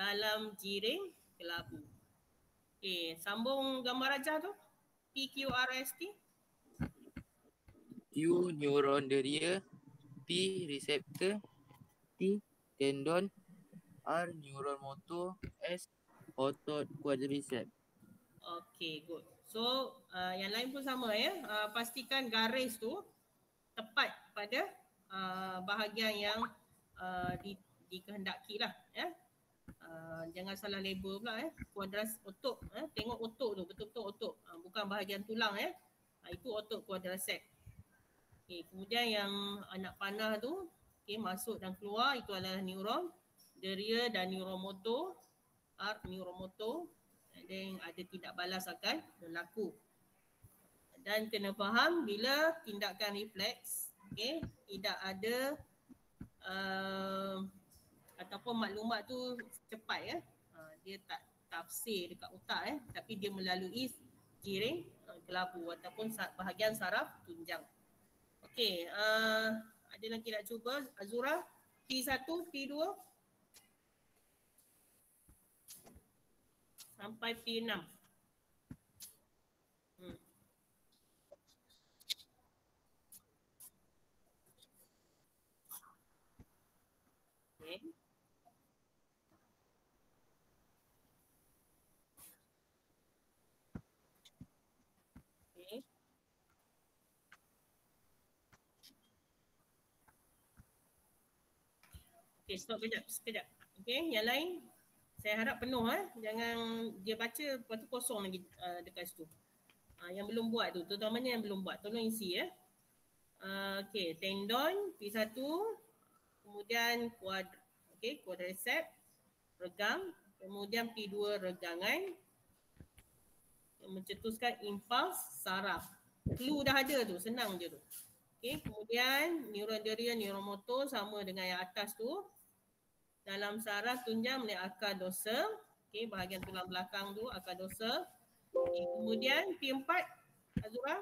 dalam jiring kelabu. Okey, sambung gambar rajah tu. PQRST. Q neuron deria, P reseptor, T tendon, R neuron motor, S otot quadriceps. Okey, good. So, yang lain pun sama ya. Pastikan garis tu tepat pada bahagian yang dikehendaki lah ya. Jangan salah label pula ya. Kuadras otot, tengok otot tu, betul-betul otot. Bukan bahagian tulang ya. Itu otot quadriceps. Okay, kemudian yang anak panah tu, okay, masuk dan keluar itu adalah neuron deria dan neuron motor. Neuron motor. Dan ada tidak balas akan berlaku. Dan kena faham bila tindakan refleks, okay, tidak ada ataupun maklumat tu cepat ya. Dia tak tafsir dekat otak tapi dia melalui jiring kelabu ataupun bahagian saraf tunjang. Okey, ada lagi nak cuba Azura? P1, P2 sampai P6. Okay. Okay. Okay, stop sekejap. Okay, yang lain saya harap penuh jangan dia baca lepas tu kosong lagi dekat situ. Yang belum buat tu, terutamanya yang belum buat, tolong isi ya. Okay, tendon P1, kemudian quadriceps, regang, kemudian P2 regangan yang mencetuskan impuls saraf. Clue dah ada tu, senang je tu. Okay, kemudian neuron deria, neuron motor sama dengan yang atas tu. Dalam saraf tunjang melalui akar dorsal. Okay, bahagian tulang belakang tu akar dorsal. Okay, kemudian P4 Azura.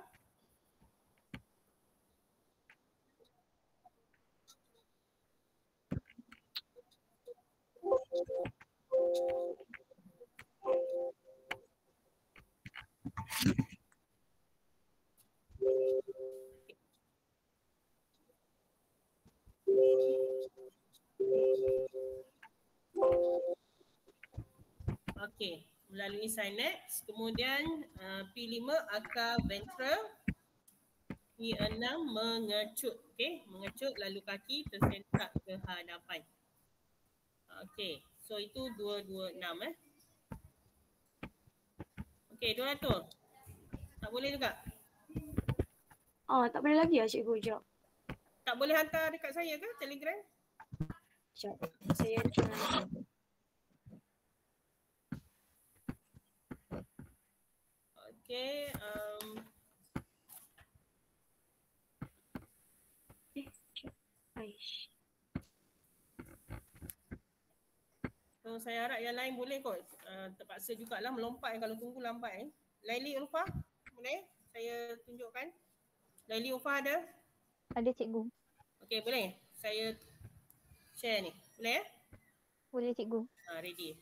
Okey, melalui sinaps, kemudian P5 akar ventral, P6 mengecut, okey, mengecut lalu kaki tersentak ke hadapan. Okey, so itu 226 Okey, 200. Tak boleh juga? Tak boleh lagi lah cikgu, jap. Tak boleh hantar dekat saya ke Telegram? Jap, saya try. Okey, Aish. so saya harap yang lain boleh kot. Terpaksa jugalah melompat kalau tunggu lambat Laili Ulfa, boleh? Saya tunjukkan. Laili Ulfa ada? Ada cikgu. Okey, boleh? Saya share ni. Boleh Boleh cikgu. Ready.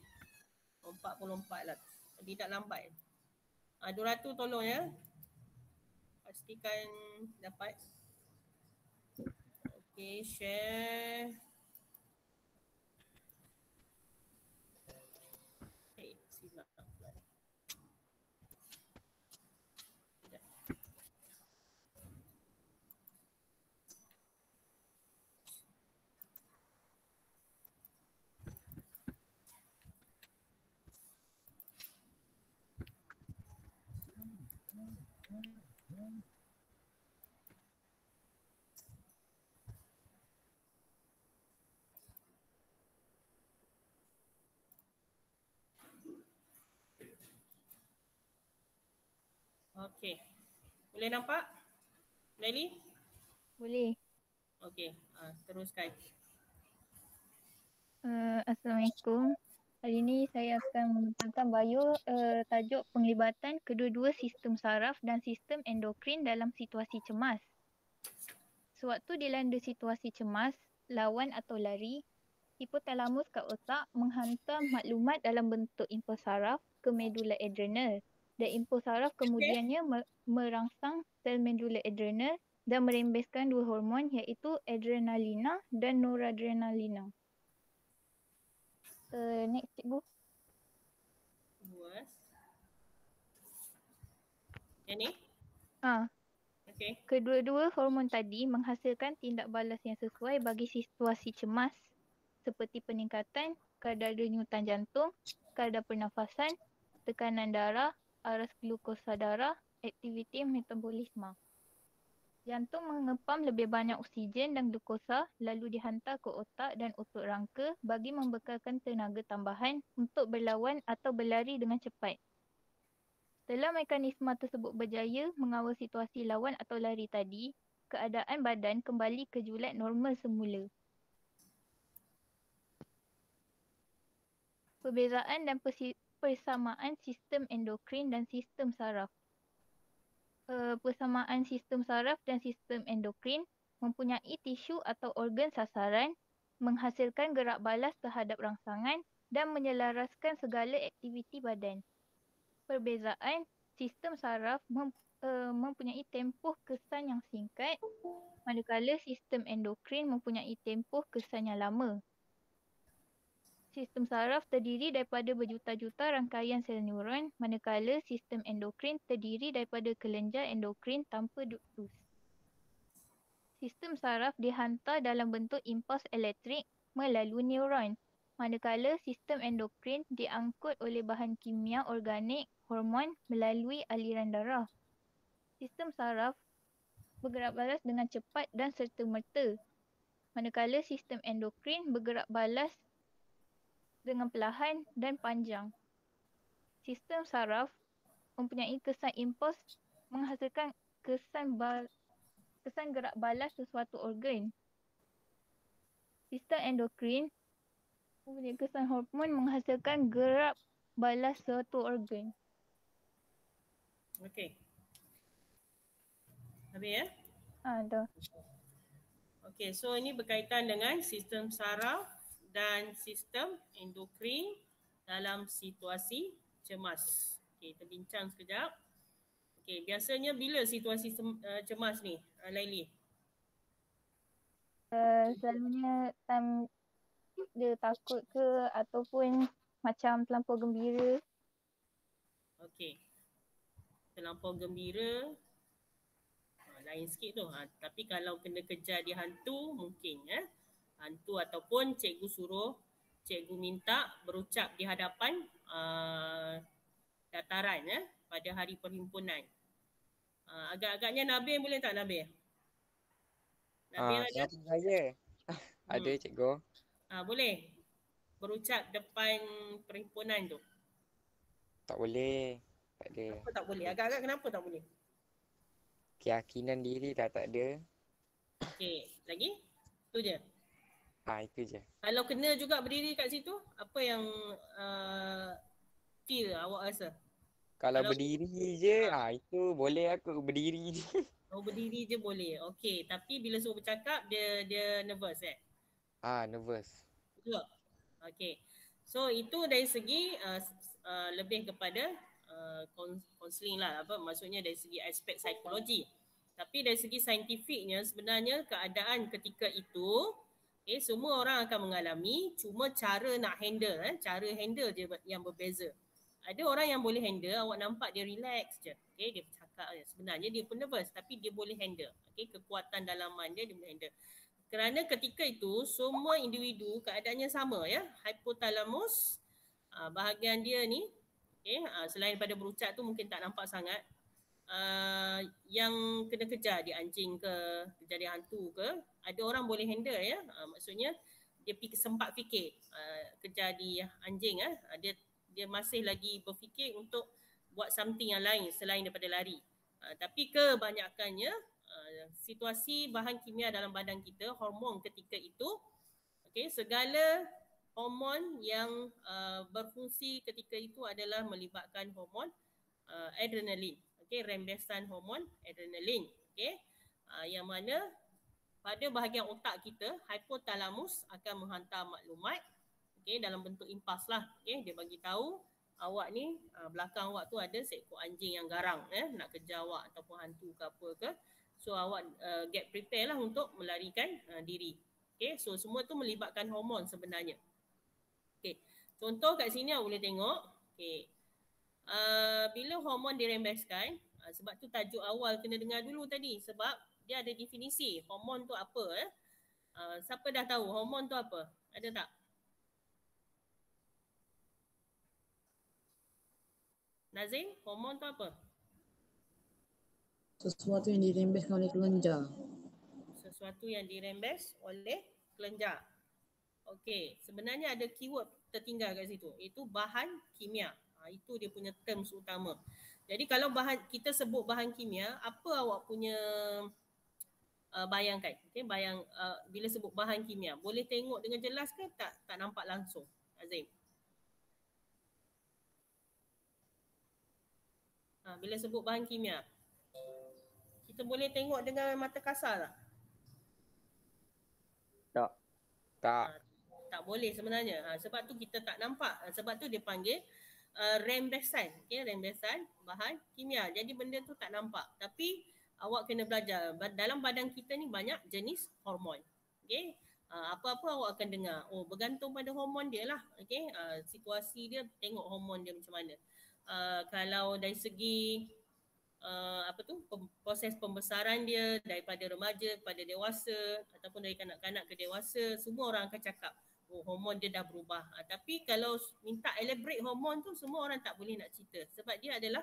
Lompat pun lompat lah. Tidak lambat. 200 tolong ya. Pastikan dapat. Okey, share. Silap. Okey. Boleh nampak? Laili? Boleh. Okey, teruskan. Assalamualaikum. Hari ini saya akan membentangkan bio tajuk penglibatan kedua-dua sistem saraf dan sistem endokrin dalam situasi cemas. Sewaktu dilanda situasi cemas, lawan atau lari, Hipotalamus kat otak menghantar maklumat dalam bentuk impuls saraf ke medula adrenal dan impuls saraf kemudiannya merangsang sel medula adrenal dan merembeskan dua hormon iaitu adrenalina dan noradrenalina. Next cikgu. Luas. Yang ni? Okey. Kedua-dua hormon tadi menghasilkan tindak balas yang sesuai bagi situasi cemas seperti peningkatan kadar denyutan jantung, kadar pernafasan, tekanan darah, aras glukosa darah, aktiviti metabolisme. Jantung mengepam lebih banyak oksigen dan glukosa lalu dihantar ke otak dan otot rangka bagi membekalkan tenaga tambahan untuk berlawan atau berlari dengan cepat. Setelah mekanisme tersebut berjaya mengawal situasi lawan atau lari tadi, keadaan badan kembali ke julat normal semula. Perbezaan dan persamaan sistem endokrin dan sistem saraf. Persamaan sistem saraf dan sistem endokrin mempunyai tisu atau organ sasaran, menghasilkan gerak balas terhadap rangsangan dan menyelaraskan segala aktiviti badan. Perbezaan, sistem saraf mempunyai tempoh kesan yang singkat, manakala sistem endokrin mempunyai tempoh kesan yang lama. Sistem saraf terdiri daripada berjuta-juta rangkaian sel neuron, manakala sistem endokrin terdiri daripada kelenjar endokrin tanpa duktus. Sistem saraf dihantar dalam bentuk impuls elektrik melalui neuron, manakala sistem endokrin diangkut oleh bahan kimia organik, hormon melalui aliran darah. Sistem saraf bergerak balas dengan cepat dan serta-merta, manakala sistem endokrin bergerak balas dengan perlahan dan panjang. Sistem saraf mempunyai kesan impuls menghasilkan kesan gerak balas sesuatu organ. Sistem endokrin mempunyai kesan hormon menghasilkan gerak balas suatu organ. Okey. Habis ya? Dah. Okey, so ini berkaitan dengan sistem saraf dan sistem endokrin dalam situasi cemas. Okey, kita bincang sekejap. Okey, biasanya bila situasi cemas ni, Laili? Selalunya time dia takut ke ataupun macam terlampau gembira. Okey. Terlampau gembira, lain sikit tu. Tapi kalau kena kejar dia hantu, mungkin ya. Hantu ataupun cikgu suruh, cikgu minta berucap di hadapan dataran ya, pada hari perhimpunan. Agak-agaknya Nabil boleh tak Nabil? Nabil ada? Siapa saya? Ada cikgu. Boleh berucap depan perhimpunan tu? Tak boleh. Tak ada. Kenapa tak boleh? Agak-agak kenapa tak boleh? Keyakinan diri dah tak ada. Okey, lagi? Itu je? Itu je. Kalau kena juga berdiri kat situ, apa yang feel awak rasa? Kalau berdiri je, itu boleh aku berdiri je. Oh, berdiri je boleh. Okey, tapi bila suruh bercakap, dia nervous Nervous. Betul? Okey. So, itu dari segi lebih kepada counselling lah. Maksudnya dari segi aspek psikologi. Tapi dari segi saintifiknya, sebenarnya keadaan ketika itu, semua orang akan mengalami, cuma cara nak handle, cara handle je yang berbeza. Ada orang yang boleh handle, awak nampak dia relax je. Dia bercakap je. Sebenarnya dia pun nervous tapi dia boleh handle. Kekuatan dalaman dia boleh handle. Kerana ketika itu semua individu keadaannya sama ya. Hypothalamus, bahagian dia ni, selain daripada berucap tu mungkin tak nampak sangat. Yang kena kejar dia anjing ke, kejar dia hantu ke, ada orang boleh handle ya. Maksudnya dia sempat fikir kejar dia anjing dia masih lagi berfikir untuk buat something yang lain selain daripada lari. Tapi kebanyakannya situasi bahan kimia dalam badan kita, hormon ketika itu, segala hormon yang berfungsi ketika itu adalah melibatkan hormon adrenalin. Rembesan hormon adrenalin. Yang mana pada bahagian otak kita, hipotalamus akan menghantar maklumat dalam bentuk impas lah. Dia bagi tahu awak ni belakang awak tu ada seekor anjing yang garang nak kejar awak ataupun hantu ke apa ke. So awak get prepare lah untuk melarikan diri. So semua tu melibatkan hormon sebenarnya. Contoh kat sini awak boleh tengok. Bila hormon dirembeskan, sebab tu tajuk awal kena dengar dulu tadi sebab dia ada definisi hormon tu apa. Siapa dah tahu hormon tu apa? Ada tak? Nazim, hormon tu apa? Sesuatu yang dirembeskan oleh kelenjar. Sesuatu yang dirembes oleh kelenjar. Okey, sebenarnya ada keyword tertinggal kat situ. Itu bahan kimia. Itu dia punya terms utama. Jadi kalau kita sebut bahan kimia, apa awak punya bayangkan? Bila sebut bahan kimia, boleh tengok dengan jelas ke tak nampak langsung? Azim. Bila sebut bahan kimia, kita boleh tengok dengan mata kasar tak? Tak. Tak boleh sebenarnya. Sebab tu kita tak nampak. Sebab tu dia panggil rembesan. Rembesan bahan kimia. Jadi benda tu tak nampak. Tapi awak kena belajar. Dalam badan kita ni banyak jenis hormon. Apa-apa awak akan dengar. Bergantung pada hormon dia lah. Situasi dia, tengok hormon dia macam mana. Kalau dari segi proses pembesaran dia daripada remaja kepada dewasa ataupun dari kanak-kanak ke dewasa, semua orang akan cakap hormon dia dah berubah. Tapi kalau minta elaborate hormon tu, semua orang tak boleh nak cerita sebab dia adalah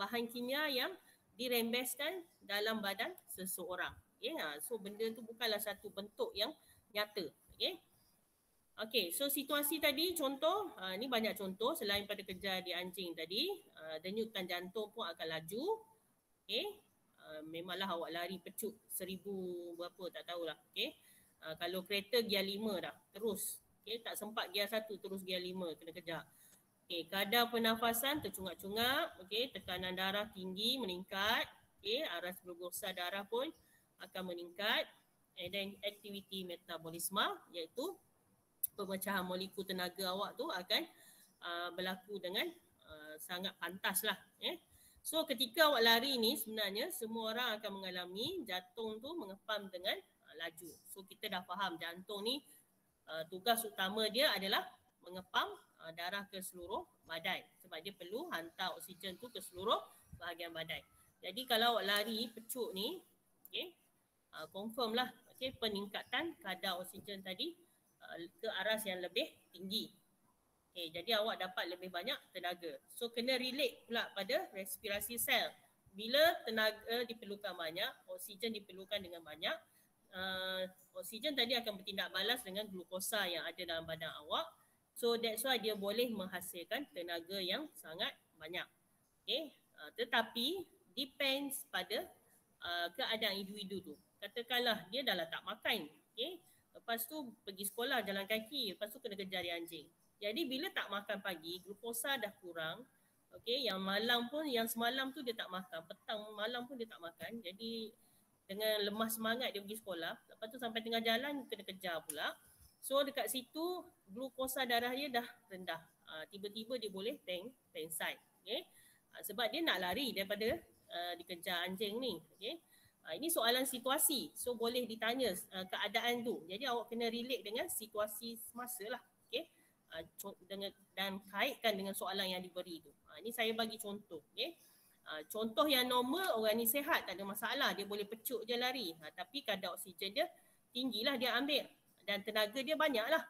bahan kimia yang dirembeskan dalam badan seseorang. So benda tu bukanlah satu bentuk yang nyata. Okey, so situasi tadi contoh, ni banyak contoh selain pada kejar di anjing tadi, denyutan jantung pun akan laju. Memanglah awak lari pecut 1000 berapa tak tahulah. Kalau kereta gear 5 dah terus. Tak sempat gear 1 terus gear 5 kena kejar. Kadar pernafasan tercungak-cungak, tekanan darah tinggi meningkat, aras glukosa darah pun akan meningkat, dan aktiviti metabolisme iaitu pemecahan molekul tenaga awak tu akan berlaku dengan sangat pantas lah. So ketika awak lari ni sebenarnya semua orang akan mengalami jantung tu mengepam dengan laju. So kita dah faham jantung ni tugas utama dia adalah mengepam darah ke seluruh badan sebab dia perlu hantar oksigen tu ke seluruh bahagian badan. Jadi kalau awak lari pecut ni, confirm lah peningkatan kadar oksigen tadi ke aras yang lebih tinggi. Jadi awak dapat lebih banyak tenaga. So kena relate pula pada respirasi sel. Bila tenaga diperlukan banyak, oksigen diperlukan dengan banyak, oksigen tadi akan bertindak balas dengan glukosa yang ada dalam badan awak. So that's why dia boleh menghasilkan tenaga yang sangat banyak. Tetapi depends pada keadaan individu tu. Katakanlah dia dah lah tak makan. Lepas tu pergi sekolah jalan kaki, lepas tu kena kejar dia anjing. Jadi bila tak makan pagi, glukosa dah kurang. Yang malam pun, yang semalam tu dia tak makan, petang malam pun dia tak makan. Jadi dengan lemah semangat dia pergi sekolah, lepas tu sampai tengah jalan kena kejar pula. So dekat situ glukosa darah dia dah rendah. Tiba-tiba dia boleh pengsan. Sebab dia nak lari daripada dikejar anjing ni. Ini soalan situasi. So boleh ditanya keadaan tu. Jadi awak kena relate dengan situasi semasa lah. Dan kaitkan dengan soalan yang diberi tu. Ini saya bagi contoh. Contoh yang normal, orang ni sihat, tak ada masalah. Dia boleh pecut je lari. Tapi kadar oksigen dia tinggilah dia ambil. Dan tenaga dia banyak lah.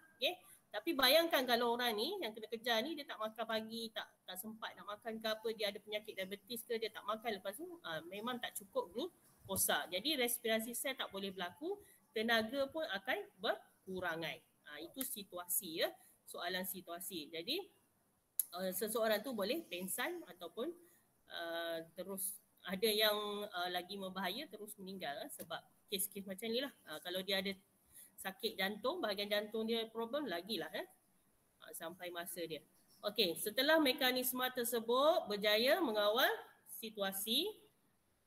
Tapi bayangkan kalau orang ni yang kena kejar ni, dia tak makan pagi, tak sempat nak makan ke apa, dia ada penyakit diabetes ke, dia tak makan, lepas tu memang tak cukup glukosa. Jadi respirasi sel tak boleh berlaku, tenaga pun akan berkurangan. Itu situasi ya, soalan situasi. Jadi seseorang tu boleh pengsan ataupun terus ada yang lagi membahaya terus meninggal sebab kes-kes macam ni lah. Kalau dia ada sakit jantung, bahagian jantung dia problem lagilah sampai masa dia. Okey, setelah mekanisme tersebut berjaya mengawal situasi,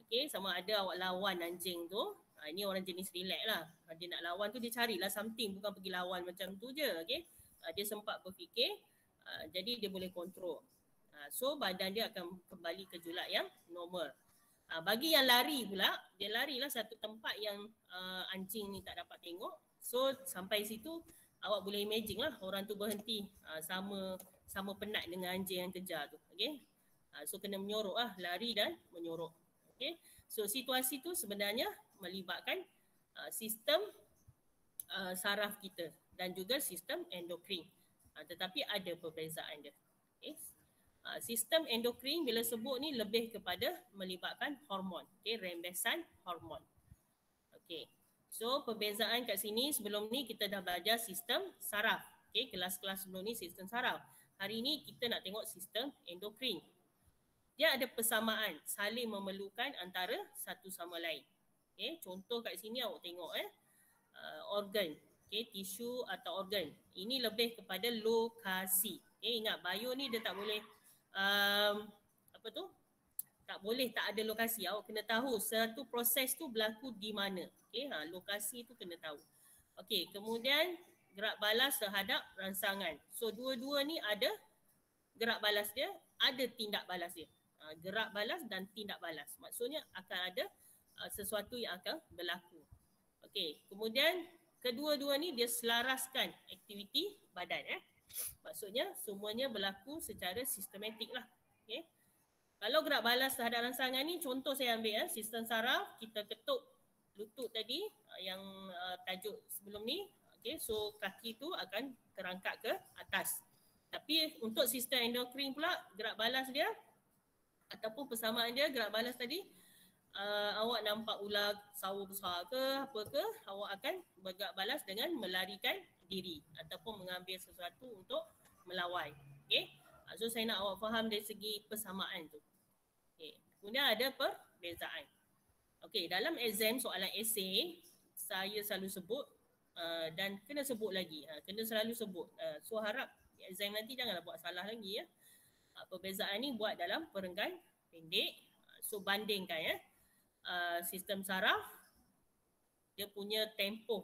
okey, sama ada awak lawan anjing tu Ini orang jenis relax lah. Dia nak lawan tu dia carilah something, bukan pergi lawan macam tu je. Okay? Dia sempat berfikir, jadi dia boleh kontrol. So badan dia akan kembali ke julak yang normal. Bagi yang lari pula, dia larilah satu tempat yang anjing ni tak dapat tengok. So sampai situ awak boleh imagine lah orang tu berhenti sama penat dengan anjing yang kejar tu. Okay? So kena menyorok lah, lari dan menyorok. Okay? So situasi tu sebenarnya melibatkan sistem saraf kita dan juga sistem endokrin. Tetapi ada perbezaan dia. Okay? Sistem endokrin bila sebut ni lebih kepada melibatkan hormon. Okay? Rembesan hormon. Okay. So perbezaan kat sini, sebelum ni kita dah belajar sistem saraf. Okay? Kelas-kelas sebelum ni sistem saraf. Hari ni kita nak tengok sistem endokrin. Dia ada persamaan, saling memerlukan antara satu sama lain. Okay, contoh kat sini awak tengok organ, okay, tisu atau organ. Ini lebih kepada lokasi. Okay, ingat bio ni dia tak boleh tak boleh tak ada lokasi. Awak kena tahu satu proses tu berlaku di mana. Okay, lokasi tu kena tahu. Okay, kemudian gerak balas terhadap rangsangan. So dua-dua ni ada gerak balas dia, ada tindak balas dia. Gerak balas dan tindak balas. Maksudnya akan ada sesuatu yang akan berlaku. Okey, kemudian kedua-dua ni dia selaraskan aktiviti badan. Maksudnya semuanya berlaku secara sistematik lah. Okey. Kalau gerak balas terhadap rangsangan ni, contoh saya ambil sistem saraf, kita ketuk lutut tadi yang tajuk sebelum ni. Okey, so kaki tu akan terangkat ke atas. Tapi untuk sistem endokrin pula, gerak balas dia ataupun persamaan dia, gerak balas tadi, awak nampak ular sawo besar ke apa ke, awak akan bergerak balas dengan melarikan diri ataupun mengambil sesuatu untuk melawan. Okay? So saya nak awak faham dari segi persamaan tu. Okay. Kemudian ada perbezaan. Okay, dalam exam soalan esei, saya selalu sebut dan kena sebut lagi. Kena selalu sebut. So harap exam nanti janganlah buat salah lagi ya. Perbezaan ni buat dalam perenggan pendek. So bandingkan sistem saraf, dia punya tempoh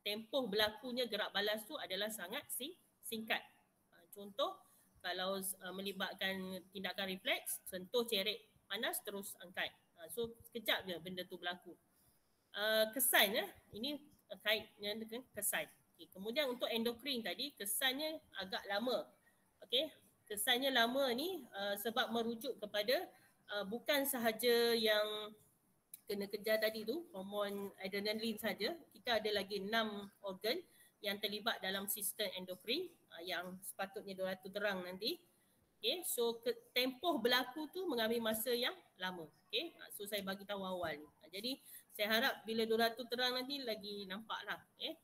tempoh berlakunya gerak balas tu adalah sangat singkat. Contoh kalau melibatkan tindakan refleks, sentuh ceret panas terus angkat. So sekejap je benda tu berlaku. Kesan ini kaitnya dengan kesan. Okay. Kemudian untuk endokrin tadi kesannya agak lama. Okey. Kesannya lama ni sebab merujuk kepada bukan sahaja yang kena kejar tadi tu, hormon adrenalin saja. Kita ada lagi 6 organ yang terlibat dalam sistem endokrin yang sepatutnya Dora tu terang nanti. Okay, so tempoh berlaku tu mengambil masa yang lama. Okay, so saya bagi tahu awal ni. Jadi saya harap bila Dora tu terang nanti lagi nampak lah. Okay.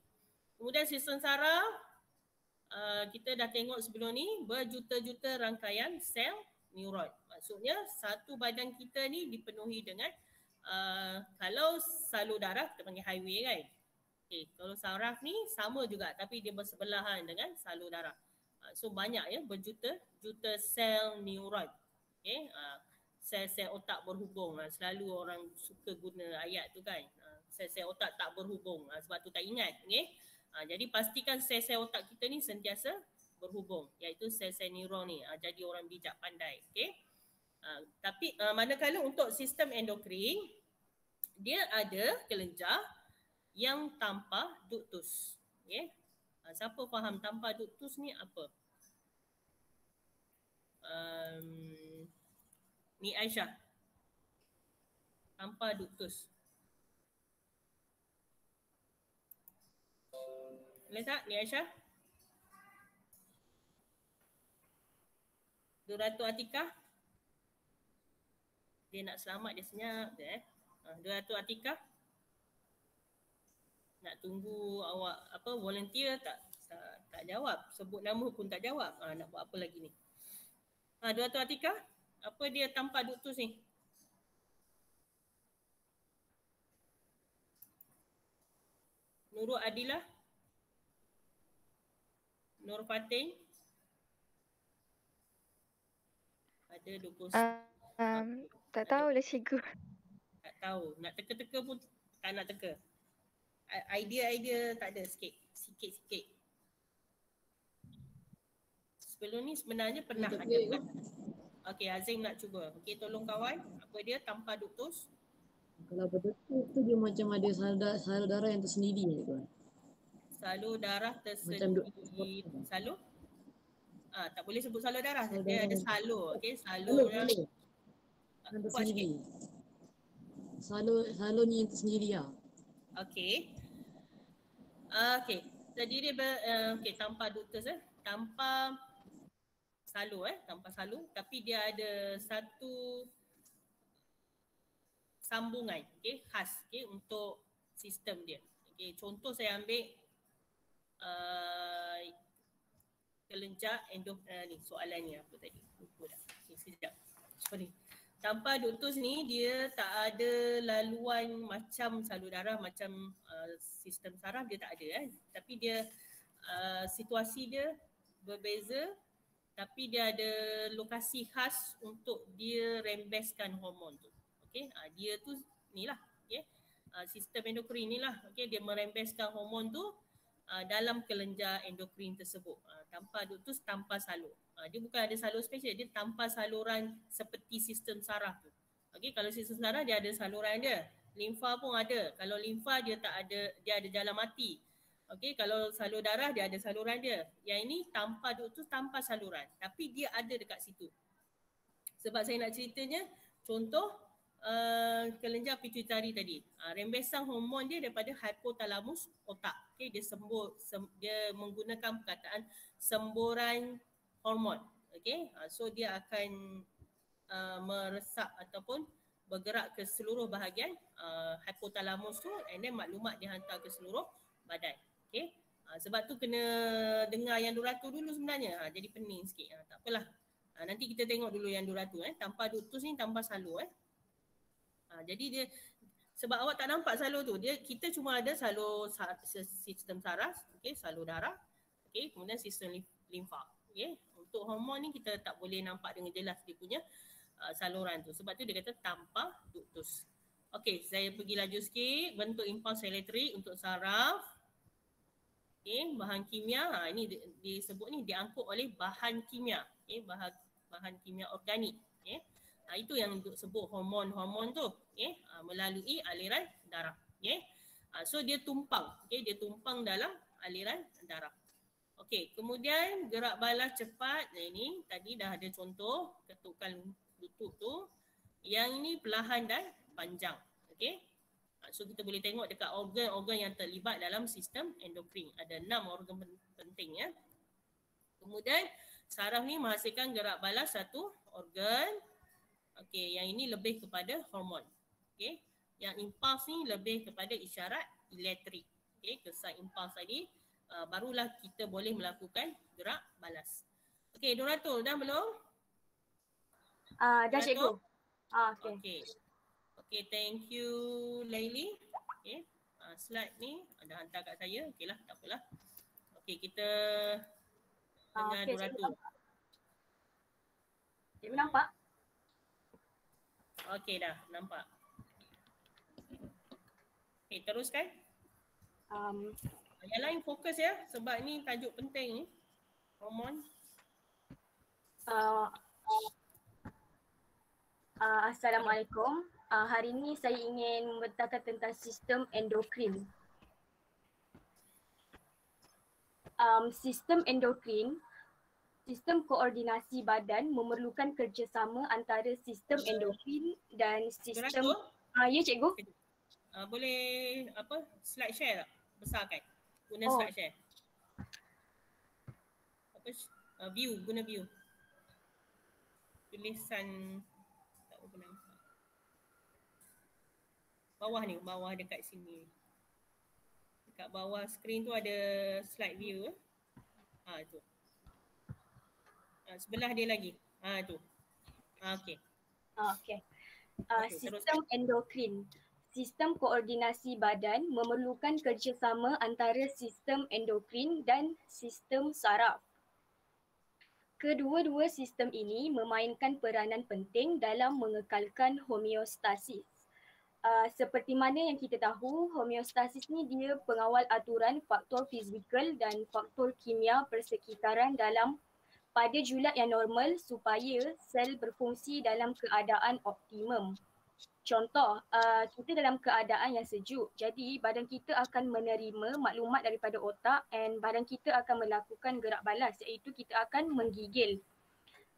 Kemudian sistem saraf, kita dah tengok sebelum ni berjuta-juta rangkaian sel neuron. Maksudnya satu badan kita ni dipenuhi dengan kalau salur darah kita panggil highway kan. Okay, kalau saraf ni sama juga tapi dia bersebelahan dengan salur darah. So banyak ya, berjuta-juta sel neuron. Okay, sel-sel otak berhubung. Selalu orang suka guna ayat tu kan. Sel-sel otak tak berhubung sebab tu tak ingat. Okay. Jadi pastikan sel-sel otak kita ni sentiasa berhubung, iaitu sel-sel neuron ni. Jadi orang bijak pandai. Okay. Tapi manakala untuk sistem endokrin, dia ada kelenjar yang tanpa duktus. Okay. Siapa faham tanpa duktus ni apa? Ni Aisyah. Tanpa duktus. Boleh tak ni Aisyah? Duratul Atikah. Dia nak selamat, dia senyap je Duratul Atikah. Nak tunggu awak volunteer tak jawab. Sebut nama pun tak jawab. Nak buat apa lagi ni? Duratul Atikah, apa dia tanpa duktus ni? Nurul Adilah. Nur Fatin. Ada 20. Tak tahu lah cikgu. Tak tahu. Nak teka-teka pun Tak nak teka. Idea tak ada sikit-sikit. Sebelum ni sebenarnya pernah Tak ada. boleh kot. Okey, Azim nak cuba. Okey, tolong kawan. Apa dia tanpa ductus? Kalau berdetuk tu dia macam ada salur darah yang tersendiri ni tuan. Salur darah Macam tersendiri. Salur? Tak boleh sebut salur darah. Salur Dia darah. ada salur. Okey, Salur, salur yang salur. Yang kuat tersendiri. sikit. Salur ni yang tersendiri lah. Okey. Okey. Jadi dia okey, tanpa ductus tanpa salur tanpa salur, tapi dia ada satu sambungan khas untuk sistem dia. Okey, contoh saya ambil kelenjar ni soalannya apa tadi? Lupa dah. Okay, sekejap. Sorry. Tanpa ductus ni dia tak ada laluan macam salur darah, macam sistem saraf dia tak ada Tapi dia situasi dia berbeza, tapi dia ada lokasi khas untuk dia rembeskan hormon tu. Okey, dia tu inilah sistem endokrin inilah dia merembeskan hormon tu dalam kelenjar endokrin tersebut. Tanpa ductus, tanpa salur. Dia bukan ada salur spesial, dia tanpa saluran seperti sistem saraf tu. Okey, kalau sistem saraf dia ada saluran dia. Limfa pun ada. Kalau limfa dia tak ada, dia ada jalan mati. Okey, kalau salur darah dia ada saluran dia. Yang ini tanpa ductus, tanpa saluran. Tapi dia ada dekat situ. Sebab saya nak ceritanya, contoh kelenjar pituitari tadi. Rembesan hormon dia daripada hipotalamus otak. Okey, dia menggunakan perkataan semburan hormon. Okey, so dia akan meresap ataupun bergerak ke seluruh bahagian hipotalamus tu, and then maklumat dihantar ke seluruh badan. Okey. Sebab tu kena dengar yang duratu dulu sebenarnya. Jadi pening sikit. Tak apalah. Nanti kita tengok dulu yang duratu tanpa ductus ni, tanpa salur jadi dia, sebab awak tak nampak salur tu, kita cuma ada salur sistem saraf, salur darah, kemudian sistem limfa. Untuk hormon ni kita tak boleh nampak dengan jelas dia punya saluran tu. Sebab tu dia kata tanpa ductus. Okey, saya pergi laju sikit. Bentuk impuls elektrik untuk saraf. Bahan kimia, ini disebut ni diangkut oleh bahan kimia. Bahan kimia organik. Itu yang disebut hormon-hormon tu. Melalui aliran darah. So dia tumpang. Dia tumpang dalam aliran darah. Okey, kemudian gerak balas cepat. Ini tadi dah ada contoh ketukan lutut tu. Yang ini perlahan dan panjang. Okey. So kita boleh tengok dekat organ-organ yang terlibat dalam sistem endokrin. Ada 6 organ penting Kemudian saraf ni menghasilkan gerak balas satu organ. Okey, yang ini lebih kepada hormon. Okey. Yang impuls ni lebih kepada isyarat elektrik. Kesan impuls tadi barulah kita boleh melakukan gerak balas. Okey, Doratul dah belum? Dah cikgu. Okey. Okay, thank you Laili. Okay, slide ni ada hantar kat saya. Okey lah, tak apalah. Okey, kita dengan Doratul. Cikgu nampak? Okey dah, nampak. Okey, teruskan. Yang lain fokus sebab ni tajuk penting ni. Hormon. Assalamualaikum. Hari ini saya ingin membentangkan tentang sistem endokrin. Sistem endokrin, sistem koordinasi badan memerlukan kerjasama antara sistem endokrin dan sistem... Ya cikgu. Boleh slide share tak? Besarkan. Guna slide share. Guna view. Tulisan tak apa nampak. Bawah dekat sini. Dekat bawah skrin tu ada slide view. Tu. Sebelah dia lagi. Tu. Okey. Sistem endokrin. Sistem koordinasi badan memerlukan kerjasama antara sistem endokrin dan sistem saraf. Kedua-dua sistem ini memainkan peranan penting dalam mengekalkan homeostasis. Seperti mana yang kita tahu, homeostasis ni dia pengawal aturan faktor fizikal dan faktor kimia persekitaran pada julat yang normal supaya sel berfungsi dalam keadaan optimum. Contoh, kita dalam keadaan yang sejuk, jadi badan kita akan menerima maklumat daripada otak dan badan kita akan melakukan gerak balas, iaitu kita akan menggigil.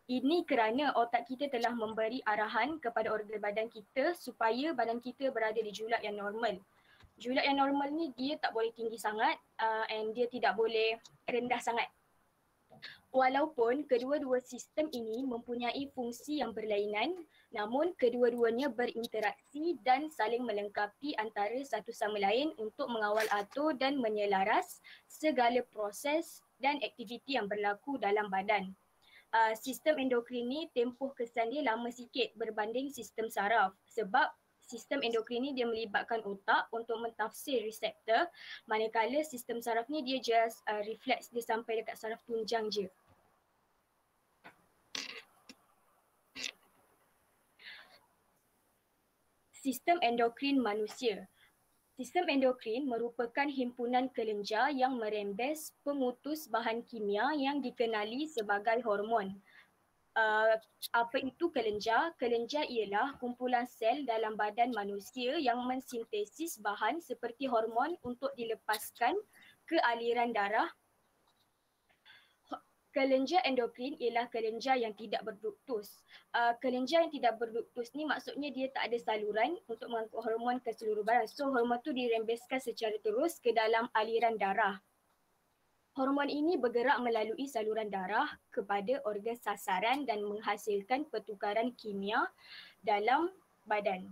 Ini kerana otak kita telah memberi arahan kepada organ badan kita supaya badan kita berada di julat yang normal. Julat yang normal ni dia tak boleh tinggi sangat and dia tidak boleh rendah sangat. Walaupun kedua-dua sistem ini mempunyai fungsi yang berlainan, namun kedua-duanya berinteraksi dan saling melengkapi antara satu sama lain untuk mengawal atur dan menyelaras segala proses dan aktiviti yang berlaku dalam badan. Sistem endokrin ni tempoh kesan dia lama sikit berbanding sistem saraf sebab sistem endokrin ni dia melibatkan otak untuk mentafsir reseptor, manakala sistem saraf ni dia just refleks dia sampai dekat saraf tunjang je. Sistem endokrin manusia. Sistem endokrin merupakan himpunan kelenjar yang merembes pengutus bahan kimia yang dikenali sebagai hormon. Apa itu kelenjar? Kelenjar ialah kumpulan sel dalam badan manusia yang mensintesis bahan seperti hormon untuk dilepaskan ke aliran darah. Kelenjar endokrin ialah kelenjar yang tidak berduktus. Kelenjar yang tidak berduktus ni maksudnya dia tak ada saluran untuk mengangkut hormon ke seluruh badan. So hormon tu dirembeskan secara terus ke dalam aliran darah. Hormon ini bergerak melalui saluran darah kepada organ sasaran dan menghasilkan pertukaran kimia dalam badan.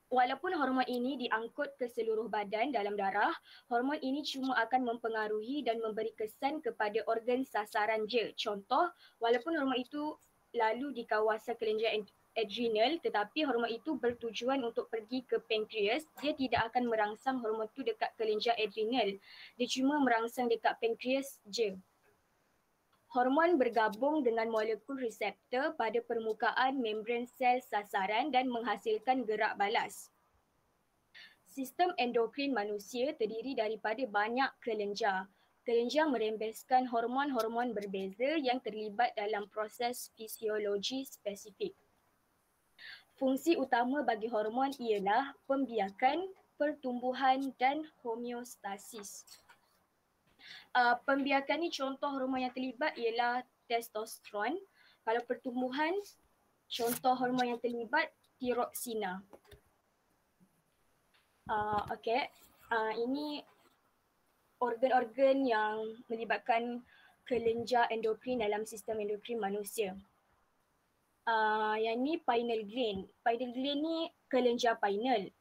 Walaupun hormon ini diangkut ke seluruh badan dalam darah, hormon ini cuma akan mempengaruhi dan memberi kesan kepada organ sasaran je. Contoh, walaupun hormon itu lalu di kawasan kelenjar adrenal tetapi hormon itu bertujuan untuk pergi ke pankreas, dia tidak akan merangsang hormon itu dekat kelenjar adrenal. Dia cuma merangsang dekat pankreas je. Hormon bergabung dengan molekul reseptor pada permukaan membran sel sasaran dan menghasilkan gerak balas. Sistem endokrin manusia terdiri daripada banyak kelenjar. Kelenjar merembeskan hormon-hormon berbeza yang terlibat dalam proses fisiologi spesifik. Fungsi utama bagi hormon ialah pembiakan, pertumbuhan dan homeostasis. Pembiakan ni contoh hormon yang terlibat ialah testosteron. Kalau pertumbuhan, contoh hormon yang terlibat tiroksina. Ini organ-organ yang melibatkan kelenjar endokrin dalam sistem endokrin manusia. Yang ni pineal gland. Pineal gland ni kelenjar pineal.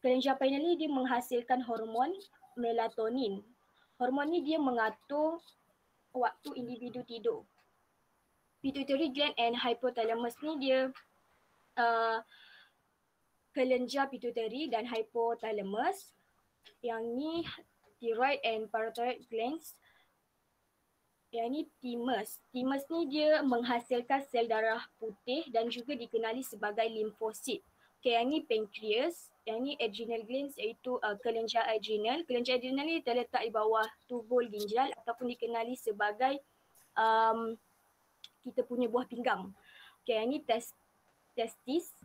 Kelenjar pineal ni dia menghasilkan hormon melatonin. Hormon ni dia mengatur waktu individu tidur. Pituitary gland and hypothalamus ni dia kelenjar pituitary dan hypothalamus. Yang ni thyroid and parathyroid glands. Yang ni thymus. Thymus ni dia menghasilkan sel darah putih dan juga dikenali sebagai limfosit. Yang ni pancreas. Yang ni adrenal glands iaitu kelenjar adrenal. Kelenjar adrenal ni terletak di bawah tubul ginjal ataupun dikenali sebagai kita punya buah pinggang. Yang ni testis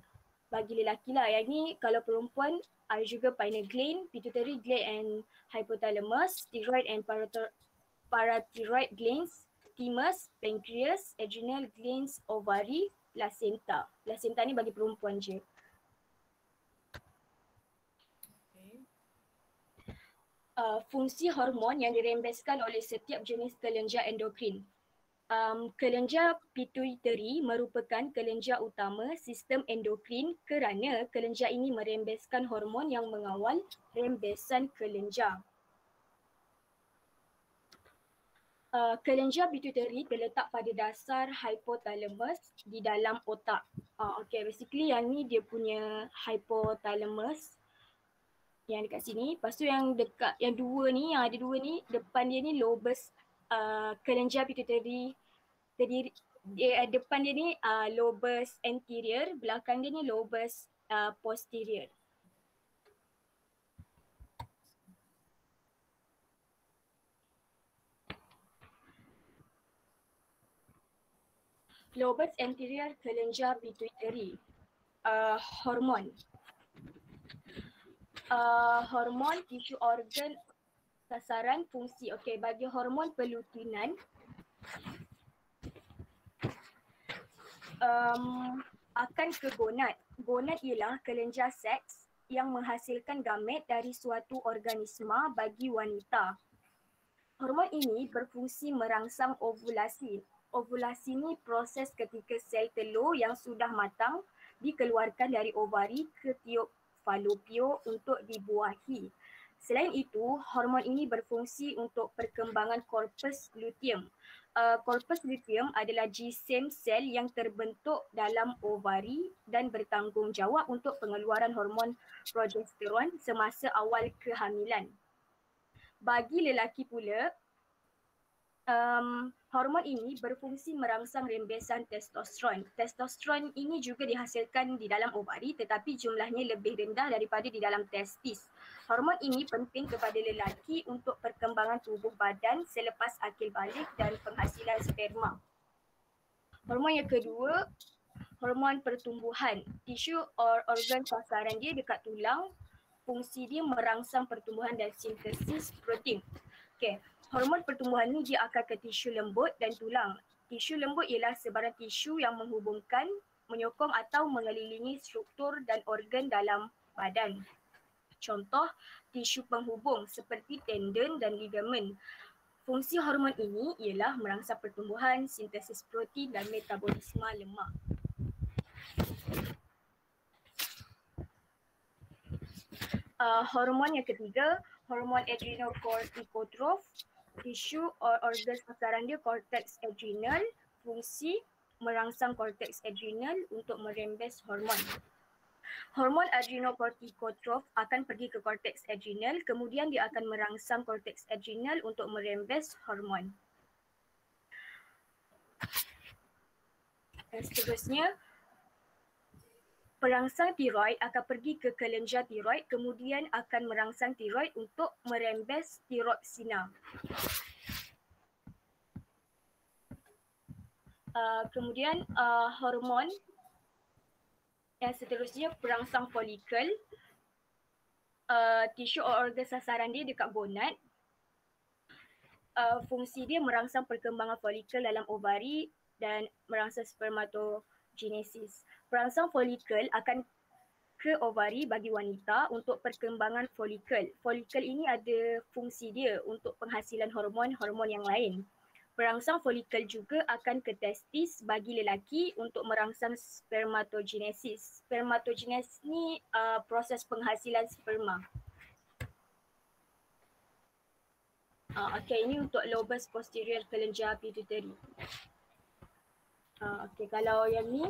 bagi lelaki lah. Yang ni kalau perempuan ada juga pineal gland, pituitary gland and hypothalamus, thyroid and parathyroid glands, thymus, pancreas, adrenal glands, ovari, placenta. Placenta ni bagi perempuan je. Fungsi hormon yang dirembeskan oleh setiap jenis kelenjar endokrin. Kelenjar pituitary merupakan kelenjar utama sistem endokrin kerana kelenjar ini merembeskan hormon yang mengawal rembesan kelenjar. Kelenjar pituitary terletak pada dasar hypothalamus di dalam otak. Basically yang ni dia punya hypothalamus yang dekat sini. Lepas tu yang dekat yang ada dua ni, depan dia ni lobus kelenjar pituitary Depan dia ni lobus anterior, belakang dia ni lobus posterior. Lobus anterior kelenjar pituitary. Hormon. Hormon, tisu organ, sasaran, fungsi. Okey, bagi hormon pelutinan, akan ke gonad. Gonad ialah kelenjar seks yang menghasilkan gamet dari suatu organisma bagi wanita. Hormon ini berfungsi merangsang ovulasi. Ovulasi ni proses ketika sel telur yang sudah matang dikeluarkan dari ovari ke tiub falopio untuk dibuahi. Selain itu, hormon ini berfungsi untuk perkembangan korpus luteum. Korpus luteum adalah jisim sel yang terbentuk dalam ovari dan bertanggungjawab untuk pengeluaran hormon progesteron semasa awal kehamilan. Bagi lelaki pula, hormon ini berfungsi merangsang rembesan testosteron. Testosteron ini juga dihasilkan di dalam ovari tetapi jumlahnya lebih rendah daripada di dalam testis. Hormon ini penting kepada lelaki untuk perkembangan tubuh badan selepas akil balik dan penghasilan sperma. Hormon yang kedua, hormon pertumbuhan. Tisu organ sasaran dia dekat tulang, fungsi dia merangsang pertumbuhan dan sintesis protein. Okey, hormon pertumbuhan ni dia akan ke tisu lembut dan tulang. Tisu lembut ialah sebarang tisu yang menghubungkan, menyokong atau mengelilingi struktur dan organ dalam badan. Contoh, tisu penghubung seperti tendon dan ligamen. Fungsi hormon ini ialah merangsang pertumbuhan, sintesis protein dan metabolisme lemak. Hormon yang ketiga, hormon adrenocorticotrof. Tisu organ sasaran dia korteks adrenal, fungsi merangsang korteks adrenal untuk merembes hormon. Hormon adrenocorticotrof akan pergi ke korteks adrenal, kemudian dia akan merangsang korteks adrenal untuk merembes hormon. Dan seterusnya, perangsang tiroid akan pergi ke kelenjar tiroid, kemudian akan merangsang tiroid untuk merembes tiroksina. Kemudian hormon yang seterusnya, perangsang folikel. Tisu organ sasaran dia dekat gonad. Fungsi dia merangsang perkembangan folikel dalam ovari dan merangsang spermatogenesis. Perangsang folikel akan ke ovari bagi wanita untuk perkembangan folikel. Folikel ini ada fungsi dia untuk penghasilan hormon-hormon yang lain. Perangsang folikel juga akan ke testis bagi lelaki untuk merangsang spermatogenesis. Spermatogenesis ni proses penghasilan sperma. Okey, ini untuk lobus posterior kelenjar pituitary. Okey, kalau yang ni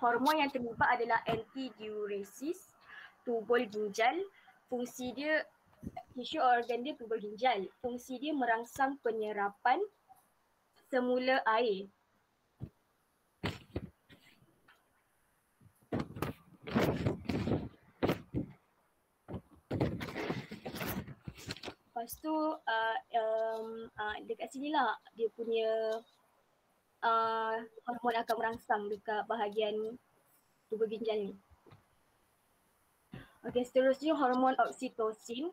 hormon yang terlibat adalah antidiuresis, tubul ginjal. Fungsi dia, tisu organ dia tubul ginjal. Fungsi dia merangsang penyerapan semula air. Lepas tu dekat sini lah dia punya hormon akan merangsang dekat bahagian tubul ginjal ni. Okey, seterusnya hormon oksitosin.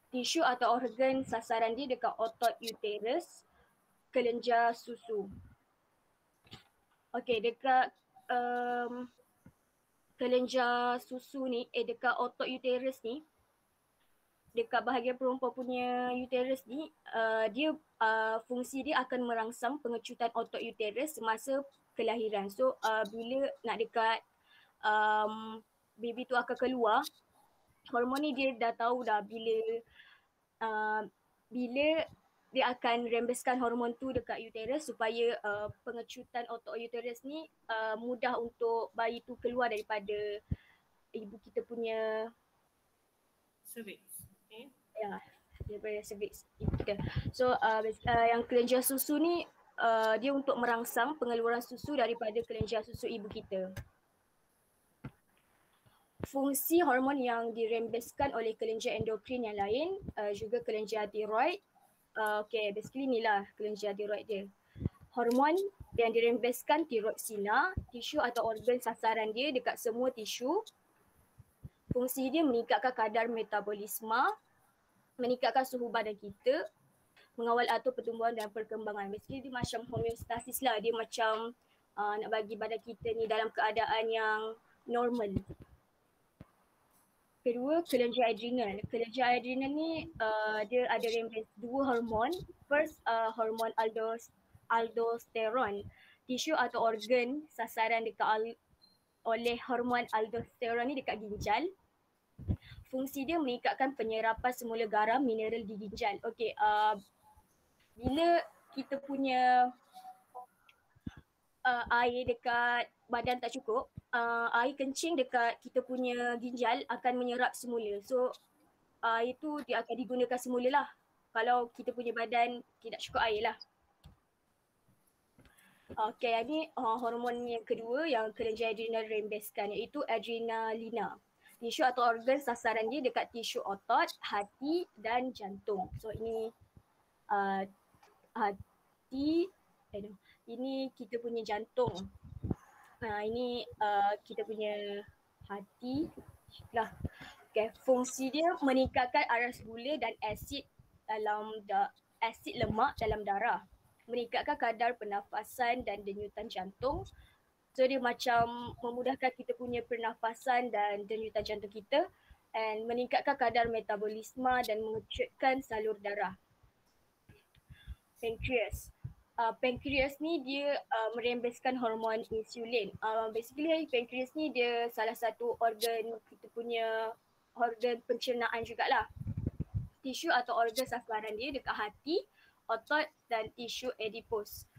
Tisu atau organ sasaran dia dekat otot uterus, kelenjar susu. Okey, dekat kelenjar susu ni, dekat otot uterus ni, dekat bahagian perempuan punya uterus ni, dia fungsi dia akan merangsang pengecutan otot uterus semasa kelahiran. So bila nak dekat baby tu akan keluar, hormon ni dia dah tahu dah bila dia akan rembeskan hormon tu dekat uterus supaya pengecutan otot uterus ni mudah untuk bayi tu keluar daripada ibu kita punya cervix. Okay. Ya, daripada cervix kita. So yang kelenjar susu ni dia untuk merangsang pengeluaran susu daripada kelenjar susu ibu kita. Fungsi hormon yang dirembeskan oleh kelenjar endokrin yang lain juga kelenjar tiroid. Okay, basically inilah kelenjar tiroid dia. Hormon yang dirembeskan tiroksina, tisu atau organ sasaran dia dekat semua tisu. Fungsi dia meningkatkan kadar metabolisme, meningkatkan suhu badan kita, mengawal atur pertumbuhan dan perkembangan. Basically dia macam homeostasis lah. Dia macam nak bagi badan kita ni dalam keadaan yang normal. Kedua, kelenjar adrenal. Kelenjar adrenal ni dia ada rembes dua hormon. First, hormon aldosteron. Tisu atau organ sasaran dekat oleh hormon aldosteron ni dekat ginjal. Fungsi dia meningkatkan penyerapan semula garam mineral di ginjal. Okey, bila kita punya air dekat badan tak cukup, air kencing dekat kita punya ginjal akan menyerap semula. So air tu dia akan digunakan semula lah kalau kita punya badan tidak cukup air lah. Okay, ini hormon yang kedua yang kelenjar adrenal rembeskan iaitu adrenalina. Tisu atau organ sasaran dia dekat tisu otot, hati dan jantung. So ini hati, ini kita punya jantung. Ini kita punya hati lah. Okay, fungsi dia meningkatkan aras gula dan asid lemak dalam darah. Meningkatkan kadar pernafasan dan denyutan jantung. So dia macam memudahkan kita punya pernafasan dan denyutan jantung kita and meningkatkan kadar metabolisme dan mengecutkan salur darah. Pankreas. Pankreas ni dia merembeskan hormon insulin. Basically pankreas ni dia salah satu organ kita punya organ pencernaan jugalah. Tisu atau organ sasaran dia dekat hati, otot dan tisu adipos.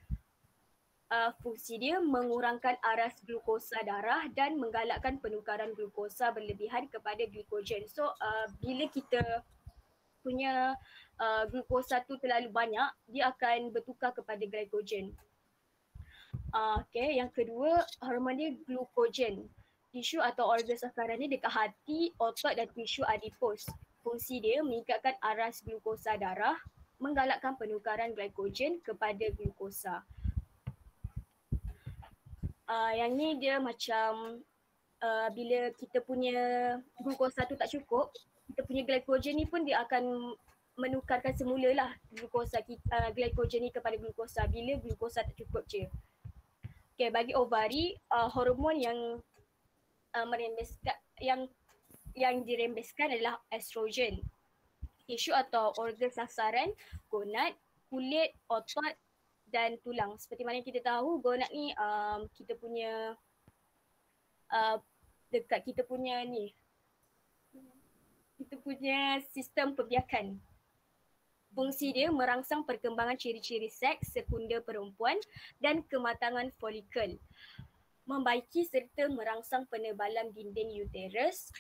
Fungsi dia mengurangkan aras glukosa darah dan menggalakkan penukaran glukosa berlebihan kepada glikogen. So bila kita punya glukosa tu terlalu banyak, dia akan bertukar kepada glikogen. Okay, yang kedua hormon dia glukogen. Tisu atau organ sasaran dia dekat hati, otot dan tisu adipos. Fungsi dia meningkatkan aras glukosa darah, menggalakkan penukaran glikogen kepada glukosa. Yang ni dia macam bila kita punya glukosa tu tak cukup, kita punya glikogen ni pun dia akan menukarkan semula lah glikogen ni kepada glukosa bila glukosa tak cukup je. Okay, bagi ovari, hormon yang merembeskan yang dirembeskan adalah estrogen. Tisu atau organ sasaran, gonad, kulit, otot dan tulang. Seperti mana kita tahu, gonad ni kita punya dekat kita punya ni, kita punya sistem pembiakan. Fungsi dia merangsang perkembangan ciri-ciri seks sekunder perempuan dan kematangan folikel. Membaiki serta merangsang penebalan dinding uterus.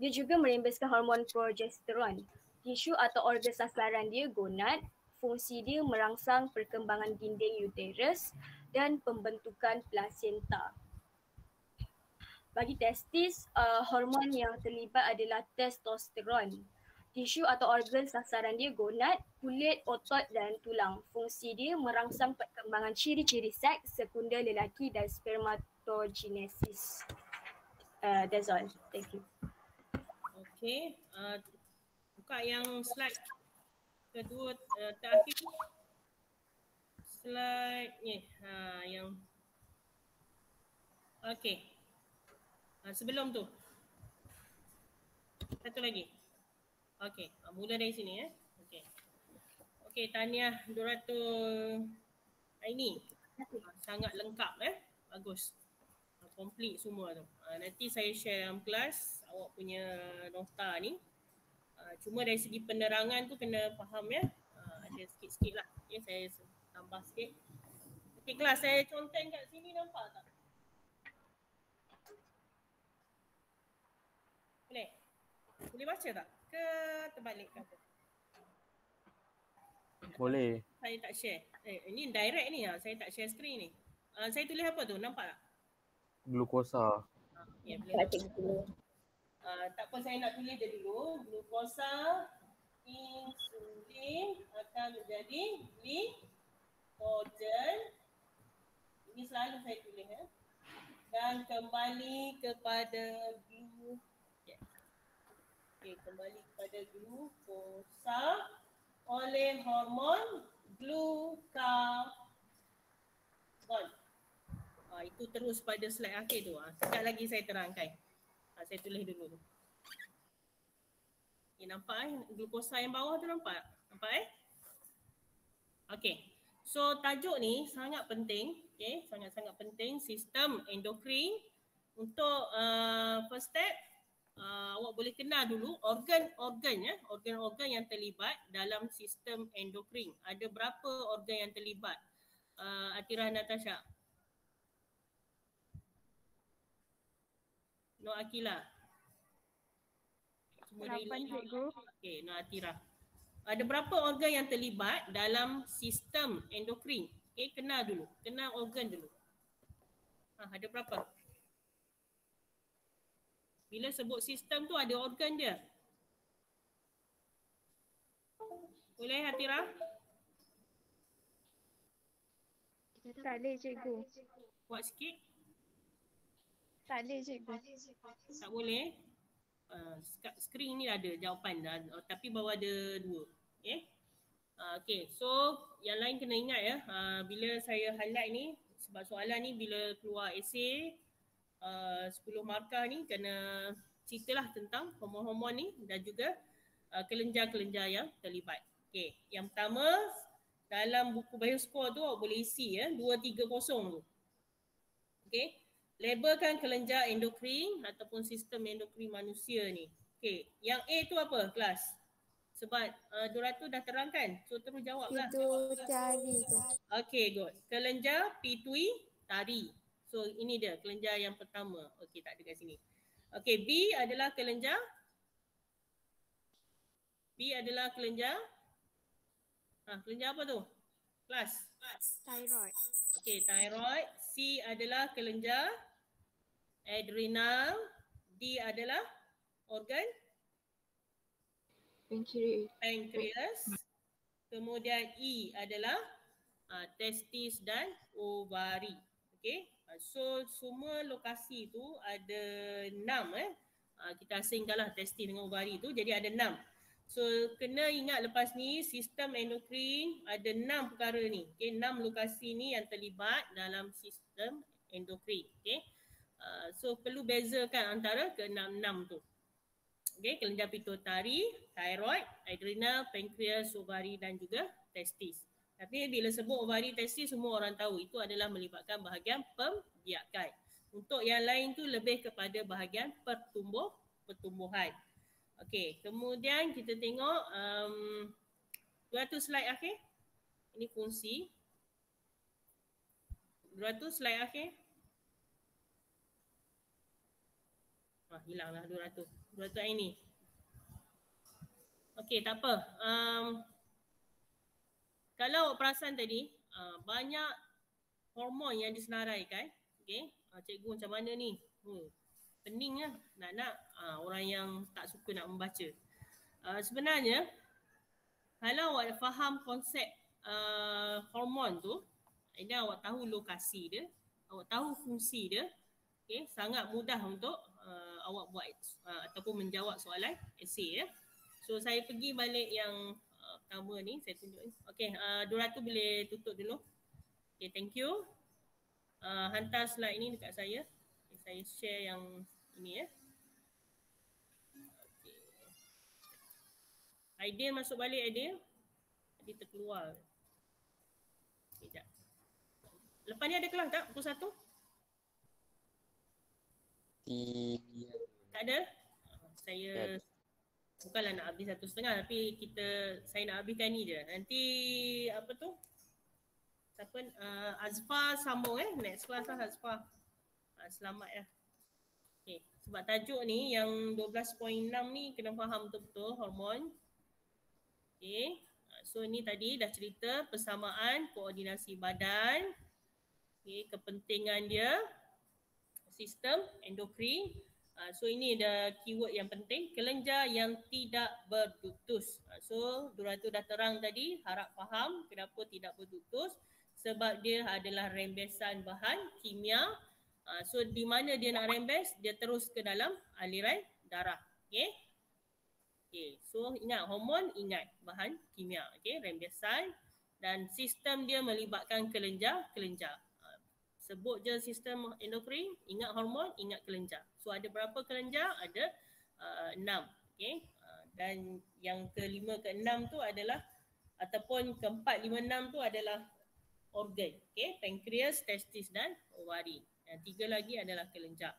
Dia juga merembeskan hormon progesteron. Tisu atau organ sasaran dia gonad. Fungsi dia merangsang perkembangan dinding uterus dan pembentukan plasenta. Bagi testis, hormon yang terlibat adalah testosteron. Tisu atau organ sasaran dia gonad, kulit, otot dan tulang. Fungsi dia merangsang perkembangan ciri-ciri seks sekunder lelaki dan spermatogenesis. That's all. Thank you. Okay. Buka yang slide kedua terakhir. Slide ni. Yang okay. Sebelum tu. Satu lagi. Okey, mula dari sini Okey. Okey, tahniah Doratul Aini. Sangat lengkap Bagus. Complete semua tu. Nanti saya share dalam kelas awak punya nota ni. Cuma dari segi penerangan tu kena faham ada sikit-sikit lah. Okay, saya tambah sikit. Okey, kelas saya conteng kat sini, nampak tak? Boleh? Boleh baca tak? Ke terbalik ke apa? Boleh. Saya tak share. Ini direct ni lah. Saya tak share screen ni. Saya tulis apa tu? Nampak tak? Glukosa. Ya, boleh nampak. Tak apa, saya nak tulis dia dulu. Glukosa, insulin akan menjadi glikogen. Ini selalu saya tulis ya. Dan kembali kepada kembali kepada glukosa oleh hormon glukagon. Itu terus pada slide akhir tu. Sekejap lagi saya terangkan. Saya tulis dulu tu. Nampak glukosa yang bawah tu nampak? Nampak Okey. So tajuk ni sangat penting. Okay, sangat-sangat penting. Sistem endokrin. Untuk first step, awak boleh kenal dulu organ-organ yang terlibat dalam sistem endokrin. Ada berapa organ yang terlibat? Atira, Natasha. Nur Akila. 8 cikgu. Okey, Nur Atira. Ada berapa organ yang terlibat dalam sistem endokrin? Okey, kenal dulu. Kenal organ dulu. Ada berapa? Bila sebut sistem tu ada organ dia. Boleh Atira? Tak boleh cikgu. Kuat sikit. Tak boleh cikgu. Tak boleh. Skrin ni ada jawapan dah, tapi baru ada 2. Okay. Okay, so yang lain kena ingat ya, bila saya highlight ni, sebab soalan ni bila keluar esei 10 markah ni kena ceritalah tentang hormon-hormon ni dan juga kelenjar-kelenjar yang terlibat. Okay, yang pertama dalam buku bioskor tu boleh isi ya, 230 tu. Okay. Labelkan kelenjar endokrin ataupun sistem endokrin manusia ni. Okey, yang A tu apa kelas? Sebab Dorato dah terangkan. So terus jawablah. Pituitari tu. Okey, good. Kelenjar pituitari. So ini dia kelenjar yang pertama. Okey, tak ada kat sini. Okey, B adalah kelenjar kelenjar apa tu? Kelas? Thyroid. Okey, thyroid. C adalah kelenjar adrenal. D adalah organ pankreas. Kemudian E adalah testis dan ovari. Okey. So semua lokasi tu ada 6 kita asingkanlah testis dengan ovari tu, jadi ada 6. So kena ingat lepas ni sistem endokrin ada 6 perkara ni. Okey, 6 lokasi ni yang terlibat dalam sistem endokrin. Okey. So perlu bezakan antara ke-6 tu. Okey, kelenjar pituitari, thyroid, adrenal, pankreas, ovari dan juga testis. Tapi bila sebut ovari, testis semua orang tahu itu adalah melibatkan bahagian pembiakan. Untuk yang lain tu lebih kepada bahagian pertumbuhan. Okey, kemudian kita tengok 200 slide akhir. Ini fungsi. 200 slide akhir. Hilanglah 200 yang ini. Okey, tak apa. Kalau awak perasan tadi, banyak hormon yang disenaraikan. Okey, cikgu macam mana ni? Pening lah nak orang yang tak suka nak membaca. Sebenarnya, kalau awak faham konsep hormon tu, dan awak tahu lokasi dia, awak tahu fungsi dia, okay, sangat mudah untuk awak buat ataupun menjawab soalan esei ya. So saya pergi balik yang pertama ni, saya tunjuk ni. Okay, Dorato boleh tutup dulu. Okay, thank you. Hantar slide ni dekat saya. Okay, saya share yang ini ya. Okay. Aidil masuk balik Aidil. Tadi terkeluar. Sekejap. Lepas ni ada kelas tak? Pukul 1? Tak ada? Saya bukanlah nak habis 1:30 tapi saya nak habiskan ni je. Nanti apa tu? Siapa Azfar sambung next class lah Azfar. Selamat ya. Okay. Sebab tajuk ni yang 12.6 ni kena faham betul-betul hormon. Okay. So ni tadi dah cerita persamaan koordinasi badan. Okay. Kepentingan dia. Sistem endokrin. So ini ada keyword yang penting. Kelenjar yang tidak berductus. So Duratu dah terang tadi. Harap faham kenapa tidak berductus. Sebab dia adalah rembesan bahan kimia. So di mana dia nak rembes, dia terus ke dalam aliran darah. Okay. Okay. So ingat hormon, ingat bahan kimia. Okay. Rembesan dan sistem dia melibatkan kelenjar. Sebut je sistem endokrin, ingat hormon, ingat kelenjar. So ada berapa kelenjar? Ada 6. Okay. Dan yang ke-5, ke-6 tu adalah ataupun ke-4, 5, 6 tu adalah organ. Okay. Pankreas, testis dan ovari. Yang 3 lagi adalah kelenjar.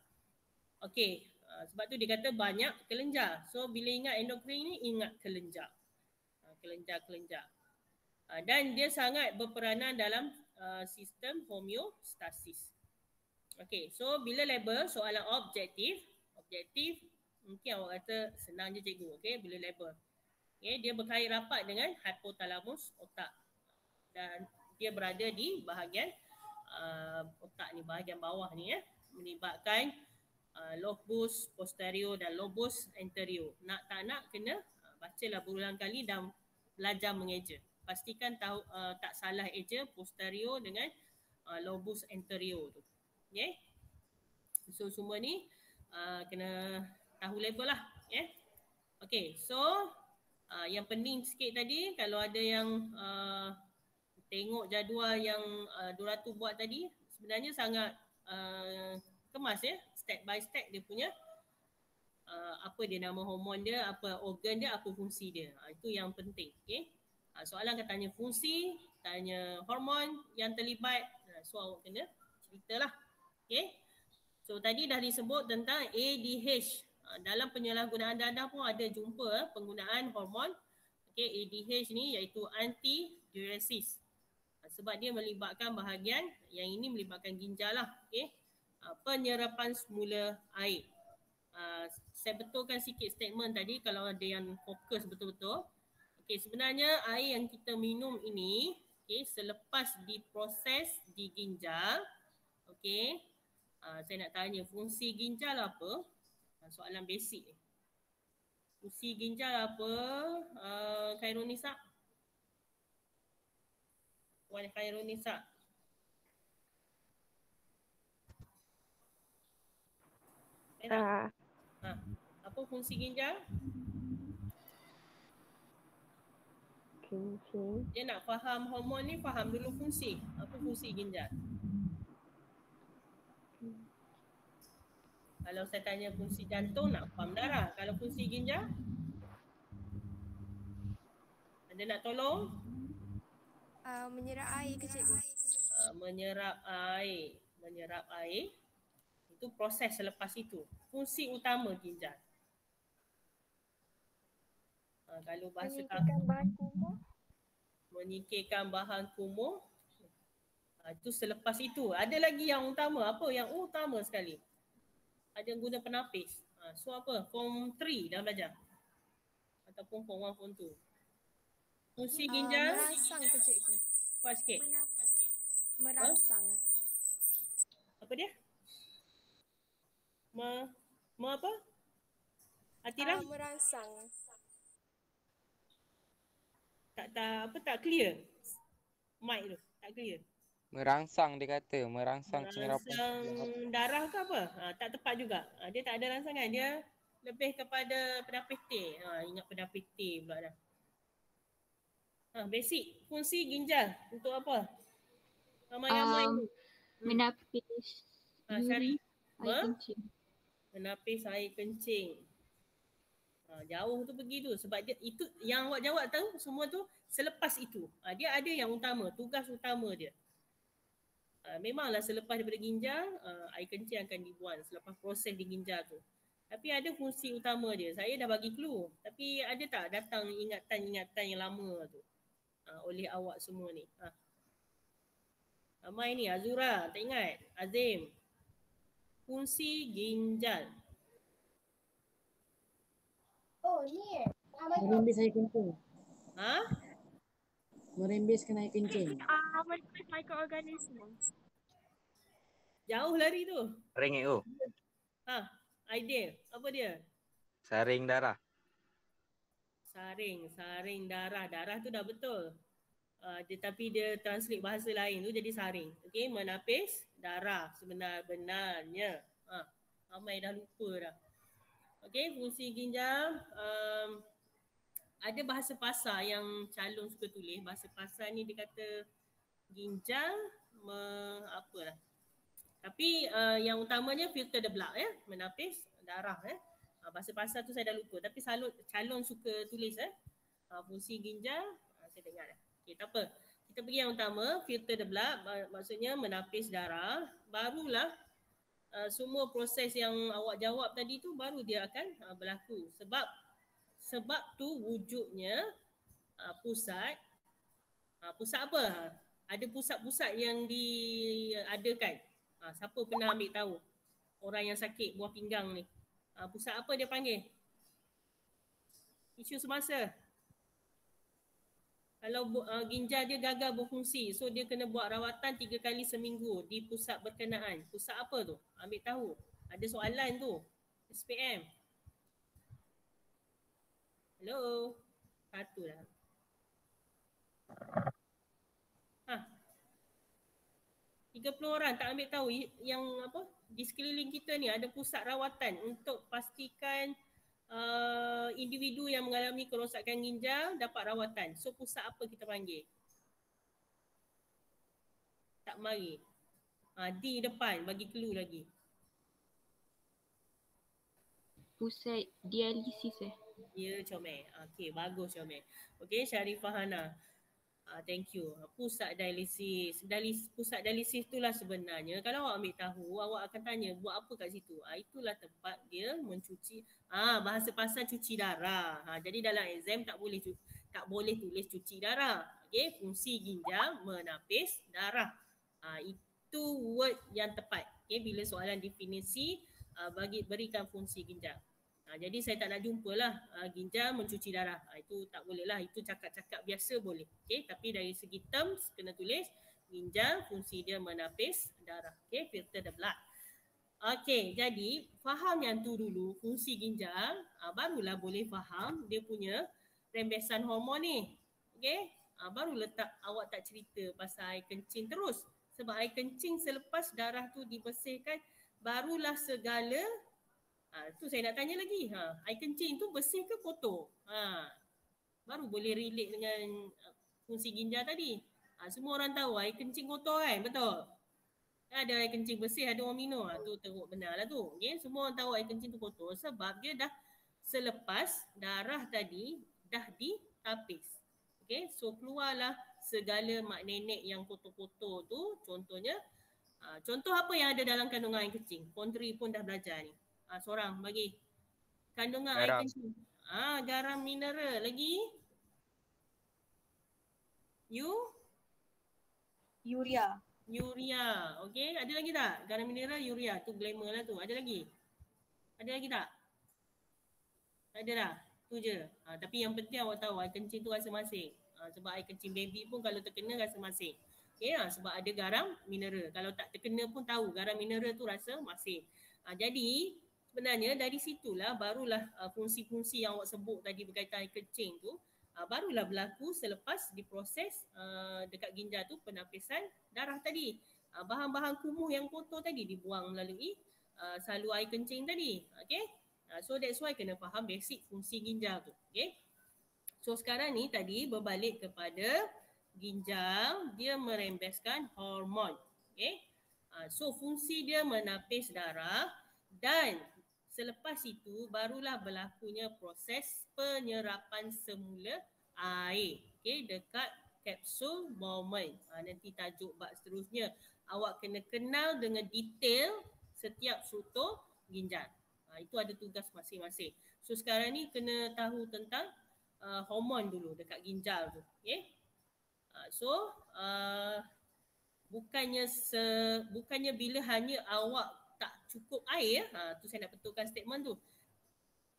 Okay. Sebab tu dia kata banyak kelenjar. So bila ingat endokrin ni, ingat kelenjar. Kelenjar-kelenjar. Dan dia sangat berperanan dalam sistem homeostasis. Okay, so bila label soalan objektif mungkin awak kata senang je cikgu. Okay, bila label. Okay, dia berkait rapat dengan hypothalamus otak. Dan dia berada di bahagian otak ni, bahagian bawah ni ya. Melibatkan lobus posterior dan lobus anterior. Nak tak nak kena bacalah berulang kali dan belajar mengeja. Pastikan tahu tak salah eja posterior dengan lobus anterior tu. Okay. So semua ni kena tahu label lah. Yeah. Okay, so yang penting sikit tadi kalau ada yang tengok jadual yang Duratu buat tadi, sebenarnya sangat kemas ya, step by step dia punya apa dia nama hormon dia, apa organ dia, apa fungsi dia. Itu yang penting. Okay. Soalan akan tanya fungsi, tanya hormon yang terlibat. So awak kena ceritalah. Okay. So tadi dah disebut tentang ADH. Dalam penyalahgunaan dadah pun ada jumpa penggunaan hormon. Okay, ADH ni iaitu antidiuresis. Sebab dia melibatkan bahagian, yang ini melibatkan ginjal lah. Okay. Penyerapan semula air. Saya betulkan sikit statement tadi kalau ada yang fokus betul-betul. Okay, sebenarnya air yang kita minum ini, okay, selepas diproses di ginjal, okay, saya nak tanya fungsi ginjal apa? Soalan basic ni. Fungsi ginjal apa? Khairunisa? Wan Khairunisa. Apa fungsi ginjal? Kencing. Dia nak faham hormon ni, faham dulu fungsi. Apa fungsi ginjal? Kalau saya tanya fungsi jantung, nak pam darah. Kalau fungsi ginjal? Ada nak tolong? Menyerap air ke cikgu? Menyerap air. Menyerap air. Itu proses selepas itu. Fungsi utama ginjal. Kalau bahasa menyingkirkan bahan kumuh. Menyingkirkan bahan kumuh. Itu selepas itu. Ada lagi yang utama. Apa yang utama sekali? Ada yang guna penapis. So apa? Form 3 dah belajar. Ataupun form 1, form 2. Fungsi ginjal. Merangsang ke cikgu? Kuat sikit. Merangsang. Apa dia? Apa? Atira? Merangsang. Tak clear. Mic tu tak clear. Merangsang dia kata, merangsang penyerapan. Merangsang darah ke apa? Tak tepat juga. Dia tak ada rangsangan. Dia lebih kepada pedapis T. Ingat pedapis T pula dah. Basic. Fungsi ginjal untuk apa? Ramai-ramai ni. Menapis Syari. air kencing. Menapis air kencing. Jauh tu pergi tu. Sebab dia, itu yang awak jawab tahu semua tu selepas itu. Dia ada yang utama. Tugas utama dia. Memanglah selepas daripada ginjal, air kencing akan dibuang selepas proses di ginjal tu. Tapi ada fungsi utama dia. Saya dah bagi clue. Tapi ada tak datang ingatan-ingatan yang lama tu oleh awak semua ni? Ramai ni. Azura, tak ingat? Azim. fungsi ginjal. Merembes air kencing. Ha? Merembeskan air kencing. Merembes mikroorganisme. Jauh lari tu. Saring tu. Ha, idea. Apa dia? Saring darah. Saring darah. Darah tu dah betul. Tetapi dia translate bahasa lain tu jadi saring. Okey, menapis darah sebenar-benarnya. Ramai dah lupa dah. Okey, fungsi ginjal. Ada bahasa pasar yang calon suka tulis. Bahasa pasar ni dia kata ginjal apalah. Tapi yang utamanya filter the blood menapis darah bahasa pasar tu saya dah lupa, tapi calon suka tulis fungsi ginjal saya tak ingat. Okey, tak apa. Kita pergi yang utama, filter the blood, maksudnya menapis darah. Barulah semua proses yang awak jawab tadi tu baru dia akan berlaku. Sebab tu wujudnya pusat apa? Ada pusat-pusat yang diadakan. Siapa pernah ambil tahu? Orang yang sakit buah pinggang ni. Pusat apa dia panggil? Isu semasa. Kalau ginjal dia gagal berfungsi, so dia kena buat rawatan 3 kali seminggu di pusat berkenaan. Pusat apa tu? Ambil tahu. Ada soalan tu. SPM. Hello? Satu lah. 30 orang tak ambil tahu yang apa? Di sekeliling kita ni ada pusat rawatan untuk pastikan individu yang mengalami kerosakan ginjal dapat rawatan. So pusat apa kita panggil? Tak mari. Di depan bagi clue lagi. Pusat dialisis Ya, comel. Okey, bagus comel. Okey, Sharifah Hana. Thank you. Pusat dialisis. Pusat dialisis itulah sebenarnya kalau awak ambil tahu, awak akan tanya buat apa kat situ. Itulah tempat dia mencuci. Bahasa pasal cuci darah. Jadi dalam exam tak boleh tulis cuci darah. Okey, fungsi ginjal menapis darah. Itu word yang tepat. Okey, bila soalan definisi berikan fungsi ginjal. Jadi saya tak nak jumpalah ginjal mencuci darah. Itu tak boleh lah. Itu cakap-cakap biasa boleh. Okay? Tapi dari segi terms kena tulis ginjal fungsi dia menapis darah. Okay? Filter the blood. Okay, jadi faham yang tu dulu fungsi ginjal. Barulah boleh faham dia punya rembesan hormon ni. Okay? Baru awak tak cerita pasal air kencing terus. Sebab air kencing selepas darah tu dibersihkan barulah segala tu saya nak tanya lagi. Air kencing tu bersih ke kotor? Baru boleh relate dengan fungsi ginjal tadi. Semua orang tahu air kencing kotor kan? Betul? Ada air kencing bersih, ada orang minum. Tu teruk benar lah tu. Okay? Semua orang tahu air kencing tu kotor sebab dia dah selepas darah tadi dah ditapis. Okay? So keluarlah segala mak nenek yang kotor-kotor tu. Contohnya, contoh apa yang ada dalam kandungan air kencing? Pondri pun dah belajar ni. Seorang bagi. Kandungan air kencing. Garam mineral. Lagi? Urea. Okey, ada lagi tak? Garam mineral, urea. Tu glamour lah tu. Ada lagi? Ada lagi tak? Tak ada dah. Tu je. Tapi yang penting awak tahu air kencing tu rasa masin. Sebab air kencing baby pun kalau terkena rasa masin. Okey, sebab ada garam mineral. Kalau tak terkena pun tahu garam mineral tu rasa masin. Jadi sebenarnya dari situlah barulah fungsi-fungsi yang awak sebut tadi berkaitan air kencing tu barulah berlaku selepas diproses dekat ginjal tu penapisan darah tadi. Bahan-bahan kumuh yang kotor tadi dibuang melalui saluran air kencing tadi. Okay? So that's why kena faham basic fungsi ginjal tu. Okay? So sekarang ni tadi berbalik kepada ginjal, dia merembeskan hormon. Okay? So fungsi dia menapis darah dan selepas itu barulah berlakunya proses penyerapan semula air. Okay, dekat kapsul Bowman. Nanti tajuk bab seterusnya. Awak kena kenal dengan detail setiap struktur ginjal. Itu ada tugas masing-masing. So sekarang ni kena tahu tentang hormon dulu dekat ginjal tu. Okay. So bukannya bila hanya awak tak cukup air, tu saya nak betulkan statement tu.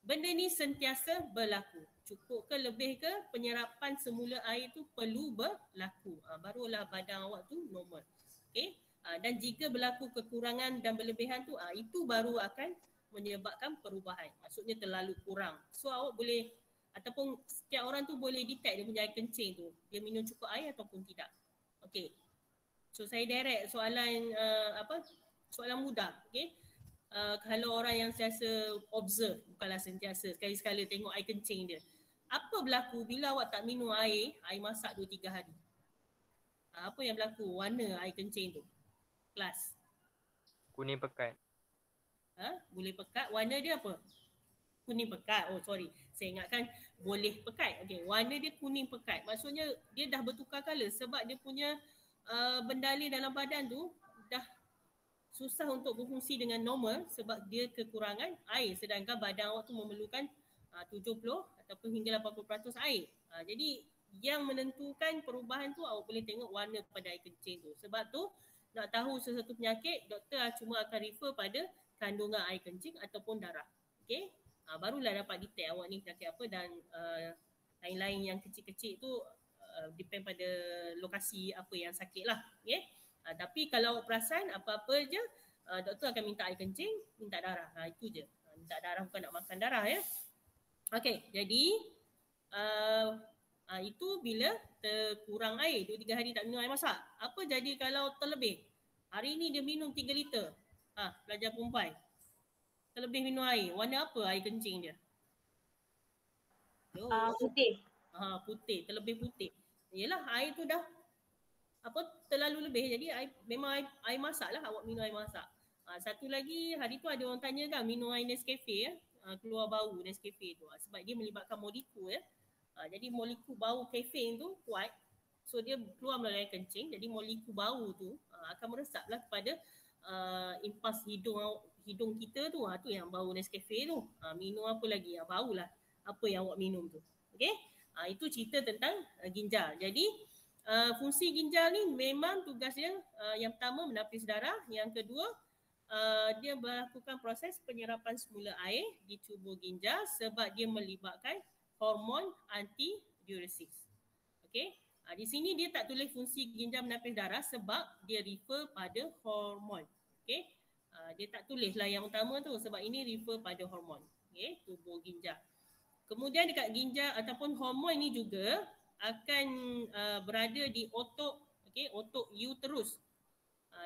Benda ni sentiasa berlaku. Cukup ke lebih ke, penyerapan semula air tu perlu berlaku. Barulah badan awak tu normal. Okay? Dan jika berlaku kekurangan dan berlebihan tu, itu baru akan menyebabkan perubahan. Maksudnya terlalu kurang. So awak boleh, ataupun setiap orang tu boleh detect dia punya air kencing tu. Dia minum cukup air ataupun tidak. Okay. So saya direct soalan soalan mudah. Okay. Kalau orang yang sentiasa observe, bukanlah sentiasa, sekali-sekala tengok air kencing dia. Apa berlaku bila awak tak minum air masak 2-3 hari? Apa yang berlaku warna air kencing tu? Kelas. Kuning pekat. Boleh pekat. Warna dia apa? Kuning pekat. Oh sorry. Saya ingatkan boleh pekat. Okay. Warna dia kuning pekat. Maksudnya dia dah bertukar colour sebab dia punya bendalih dalam badan tu dah susah untuk berfungsi dengan normal sebab dia kekurangan air, sedangkan badan awak tu memerlukan 70 ataupun hingga 80% air. Jadi yang menentukan perubahan tu awak boleh tengok warna pada air kencing tu. Sebab tu nak tahu sesuatu penyakit, doktor cuma akan refer pada kandungan air kencing ataupun darah. Okey? Barulah dapat detect awak ni penyakit apa, dan lain-lain yang kecil-kecil tu depend pada lokasi apa yang sakit lah. Okay? Tapi kalau awak perasan apa-apa je, doktor akan minta air kencing, minta darah. Itu je. Minta darah bukan nak makan darah ya. Okey, jadi itu bila terkurang air, 2-3 hari tak minum air masak. Apa jadi kalau terlebih? Hari ni dia minum 3 liter. Pelajar perempuan. Terlebih minum air. Warna apa air kencing dia? Putih. Putih, terlebih putih. Yelah, air tu dah terlalu lebih, jadi memang air masak lah, awak minum air masak. Satu lagi, hari tu ada orang tanya kan minum air Nescafe keluar bau Nescafe tu, sebab dia melibatkan molekul jadi molekul bau kafein tu kuat, so dia keluar melalui air kencing, jadi molekul bau tu akan meresaplah kepada impas hidung kita tu, tu yang bau Nescafe tu. Minum apa lagi, bau lah apa yang awak minum tu. Okay, itu cerita tentang ginjal. Jadi fungsi ginjal ni memang tugas dia yang pertama menapis darah, yang kedua dia melakukan proses penyerapan semula air di tubuh ginjal sebab dia melibatkan hormon antidiuresis. Okey, di sini dia tak tulis fungsi ginjal menapis darah sebab dia refer pada hormon. Okey, dia tak tulis lah yang utama tu sebab ini refer pada hormon. Okey, tubuh ginjal. Kemudian dekat ginjal ataupun hormon ni juga akan berada di otot, otot uterus.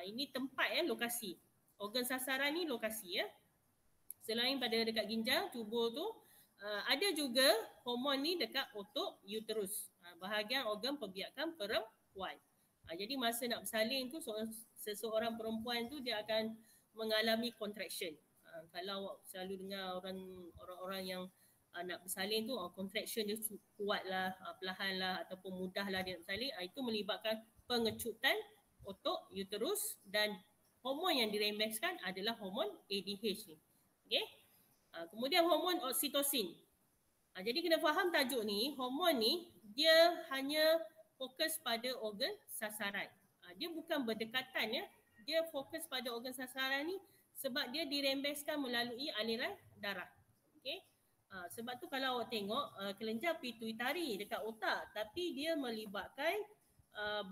Ini tempat lokasi. Organ sasaran ni lokasi ya. Selain pada dekat ginjal, tubuh tu, ada juga hormon ni dekat otot uterus. Bahagian organ perbiakan perempuan. Jadi masa nak bersalin tu, seseorang perempuan tu dia akan mengalami contraction. Kalau selalu dengar orang-orang yang nak bersalin tu, contraction dia kuat lah, perlahan lah ataupun mudah lah dia nak bersalin, itu melibatkan pengecutan otot uterus dan hormon yang dirembeskan adalah hormon ADH ni. Okay? Kemudian hormon oksitosin. Jadi kena faham tajuk ni, hormon ni dia hanya fokus pada organ sasaran. Dia bukan berdekatan ya, dia fokus pada organ sasaran ni sebab dia dirembeskan melalui aliran darah. Okay? Sebab tu kalau awak tengok kelenjar pituitari dekat otak, tapi dia melibatkan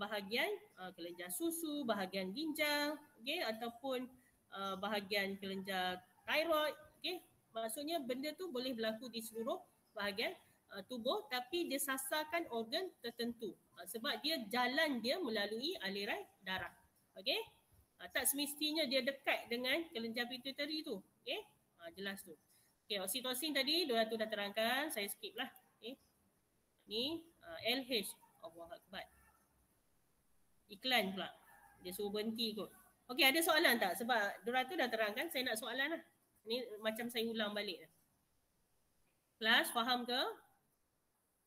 bahagian kelenjar susu, bahagian ginjal, ataupun bahagian kelenjar thyroid. Maksudnya benda tu boleh berlaku di seluruh bahagian tubuh, tapi dia sasarkan organ tertentu sebab dia jalan dia melalui aliran darah. Tak semestinya dia dekat dengan kelenjar pituitari tu. Jelas tu. Oksitosin tadi tu dah terangkan, saya skip lah. Ni LH. Allahuakbar. Iklan pula. Dia suruh berhenti kot. Ada soalan tak? Sebab Dora tu dah terangkan, saya nak soalan lah. Ni macam saya ulang balik lah. Kelas, faham ke?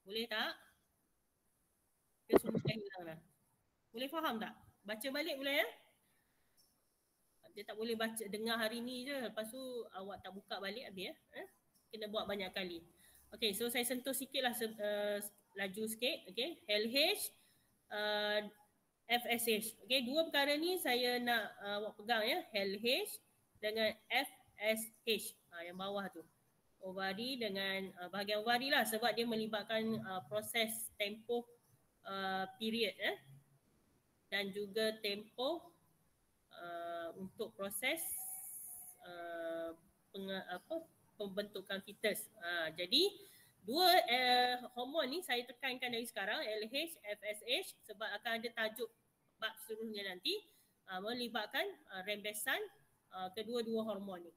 Boleh tak? Dia suruh saya ulang lah. Boleh faham tak? Baca balik boleh ya? Dia tak boleh baca, dengar hari ni je. Lepas tu awak tak buka balik habis ya. Kena buat banyak kali. So saya sentuh sikit lah laju sikit. LH, FSH. Dua perkara ni saya nak awak pegang ya. LH dengan FSH. Yang bawah tu. Ovari dengan bahagian ovari lah sebab dia melibatkan proses tempoh period dan juga tempoh untuk proses pembentukan fetus. Jadi dua hormon ni saya tekankan dari sekarang, LH, FSH, sebab akan ada tajuk bab seterusnya nanti melibatkan rembesan kedua-dua hormon ni.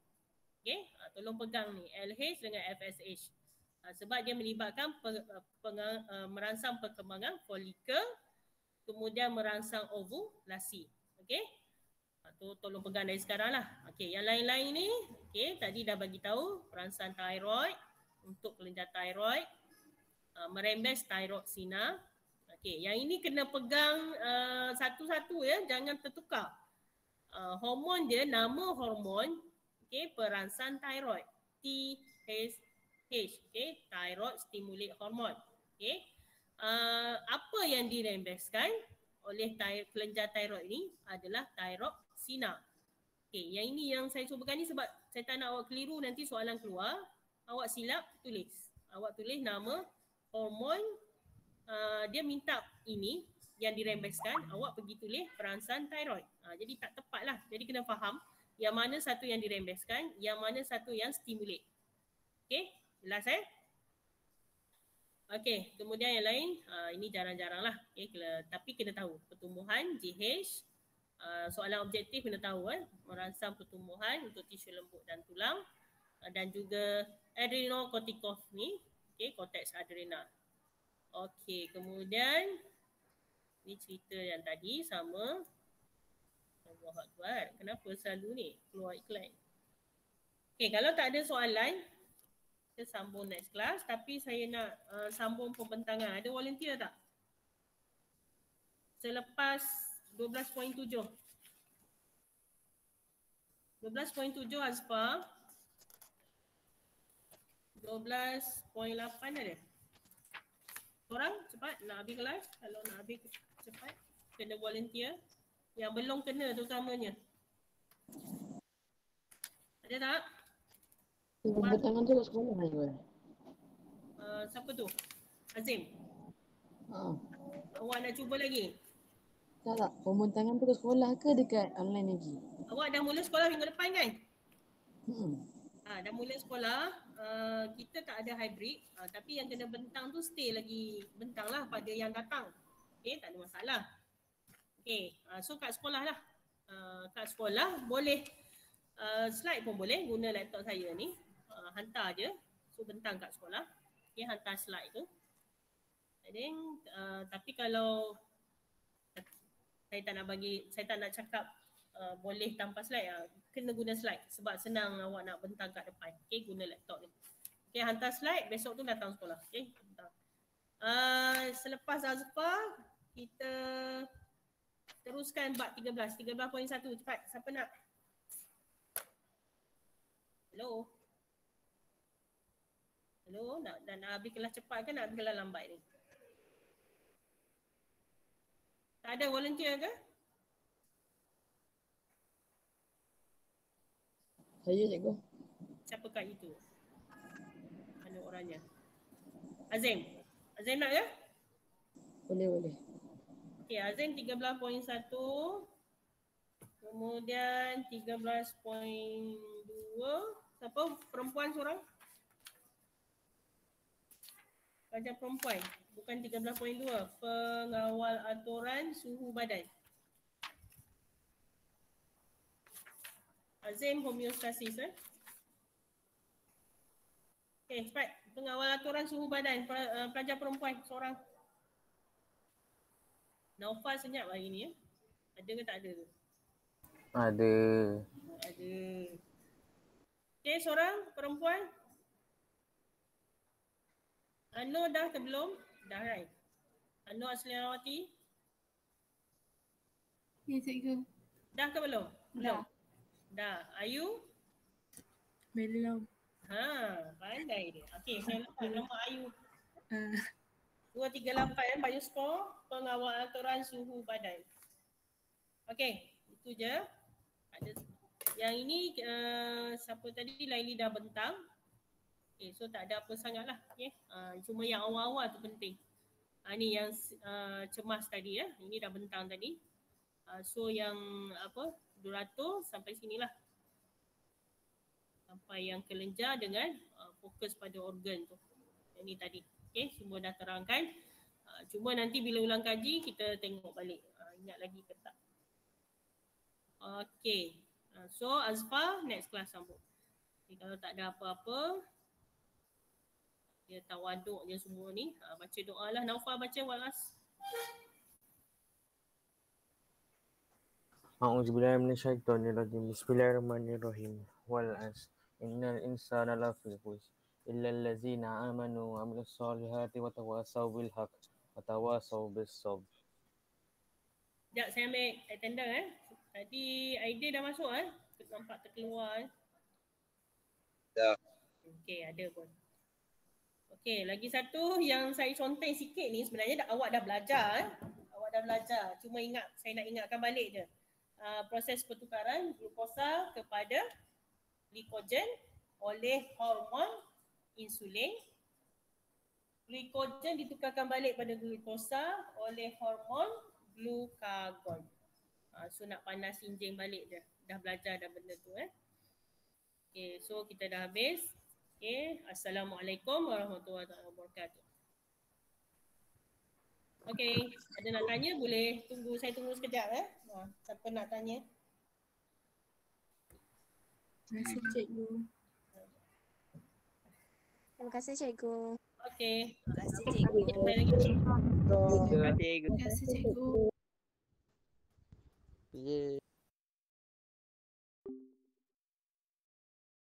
Okey, tolong pegang ni LH dengan FSH. Sebab dia melibatkan merangsang perkembangan folikel, kemudian merangsang ovulasi. Okey. Tu tolong pegang dari sekarang lah. Okey, yang lain-lain ni, okey, tadi dah bagi tahu perangsang tiroid untuk kelenjar tiroid, merembes tiroksina. Okey, yang ini kena pegang satu-satu ya, jangan tertukar. Hormon dia, nama hormon, okey, perangsang tiroid, TSH, okey, thyroid stimulate hormone. Okey. Apa yang dirembeskan oleh kelenjar tiroid ini adalah tiroksina. Okey, yang ini yang saya cubakan ni sebab saya tak nak awak keliru, nanti soalan keluar, awak silap tulis. Awak tulis nama hormon, dia minta ini yang dirembeskan, awak pergi tulis perangsang tiroid. Jadi tak tepat lah. Jadi kena faham yang mana satu yang dirembeskan, yang mana satu yang stimulate. Okey, jelas Okey, kemudian yang lain, ini jarang-jarang lah. Okay, tapi kena tahu pertumbuhan GH, soalan objektif kena tahu merangsang pertumbuhan untuk tisu lembut dan tulang, dan juga adrenocorticoid ni, okay, korteks adrenal. Okey, kemudian ni cerita yang tadi sama. Allah Akbar, kenapa selalu ni keluar iklan? Okey, kalau tak ada soalan, kita sambung next class, tapi saya nak sambung pembentangan. Ada volunteer tak? Selepas 12.7. 12.7 Azfar. 12.8 ada? Korang cepat nak habis kelas. Kalau nak habis cepat, kena volunteer. Yang belum kena terutamanya. Ada tak? Pembentangan tu kat sekolah kan? Siapa tu? Azim? Awak nak cuba lagi? Tak. Pembentangan tu kat sekolah ke dekat online lagi? Awak dah mula sekolah minggu depan kan? Dah mula sekolah, kita tak ada hybrid, tapi yang kena bentang tu stay lagi bentang lah pada yang datang. Okay, tak ada masalah. Okay, so kat sekolah lah. Kat sekolah boleh slide pun boleh guna laptop saya ni. Hantar je, so bentang kat sekolah. Okay, hantar slide tu. And then, tapi kalau saya tak nak cakap boleh tanpa slide, kena guna slide sebab senang awak nak bentang kat depan. Okay, guna laptop ni. Okay, hantar slide, besok tu datang sekolah. Okay, hantar. Selepas Azfar, kita teruskan bab 13. 13.1, cepat. Siapa nak? Hello? Hello, nak habis kelas cepat ke nak habis kelas lambat ni? Tak ada volunteer ke? Saya cikgu. Siapakah itu? Mana orangnya? Azim. Azim nak ke? Boleh. Okey, Azim 13.1. Kemudian 13.2. Siapa? Perempuan seorang? Pelajar perempuan. Bukan 13.2. Pengawal aturan suhu badan. Azim homeostasis. Okey, cepat. Pengawal aturan suhu badan. Pelajar perempuan seorang. Naufal senyap hari ni ya. Ada ke tak ada tu? Ada. Ada. Okey, seorang perempuan. Anu dah ke belum? Dah right. Anu Aslianawati. Ya, cikgu. Dah ke belum? Belum. Dah. Ayu? Belum. Pandai dia. Okey, saya letak nama Ayu. 238 Bayu skor pengawal aturan suhu badan. Okey, itu je. Ada Yang ini siapa tadi Laili dah bentang. Okay, so tak ada apa sangat lah. Okay. Cuma yang awal-awal tu penting. Ni yang cemas tadi ya. Ini dah bentang tadi. So yang 200 sampai sinilah. Sampai yang kelenjar dengan fokus pada organ tu. Yang ni tadi. Okay, semua dah terangkan. Cuma nanti bila ulang kaji kita tengok balik. Ingat lagi ke tak. Okay. So Azfar next class sambung. Okay, kalau tak ada apa-apa. Dia tawaduk je semua ni. Baca doa lah. Naufal baca walas. A'udzubillahi minasyaitonirrajim. Bismillahirrahmanirrahim. Wal as. Innal insana lafi khusr. Illa allazina amanu wa amilus solihati wa tawasaw bil haqq wa tawasaw bis sabr. Sekejap saya ambil attender Tadi idea dah masuk nampak terkeluar Dah. Okey, ada pun. Okey, lagi satu yang saya conteng sikit ni sebenarnya awak dah belajar Awak dah belajar. Cuma saya nak ingatkan balik je. Proses pertukaran glukosa kepada glikogen oleh hormon insulin. Glikogen ditukarkan balik pada glukosa oleh hormon glukagon. So nak panas sinjing balik je. Dah belajar dah benda tu Okay, so kita dah habis. Okay, Assalamualaikum warahmatullahi wabarakatuh. Okay, ada nak tanya boleh saya tunggu sekejap siapa nak tanya? Terima kasih cikgu. Terima kasih cikgu. Okay. Terima kasih cikgu. Terima kasih cikgu. Terima kasih cikgu. Yeah.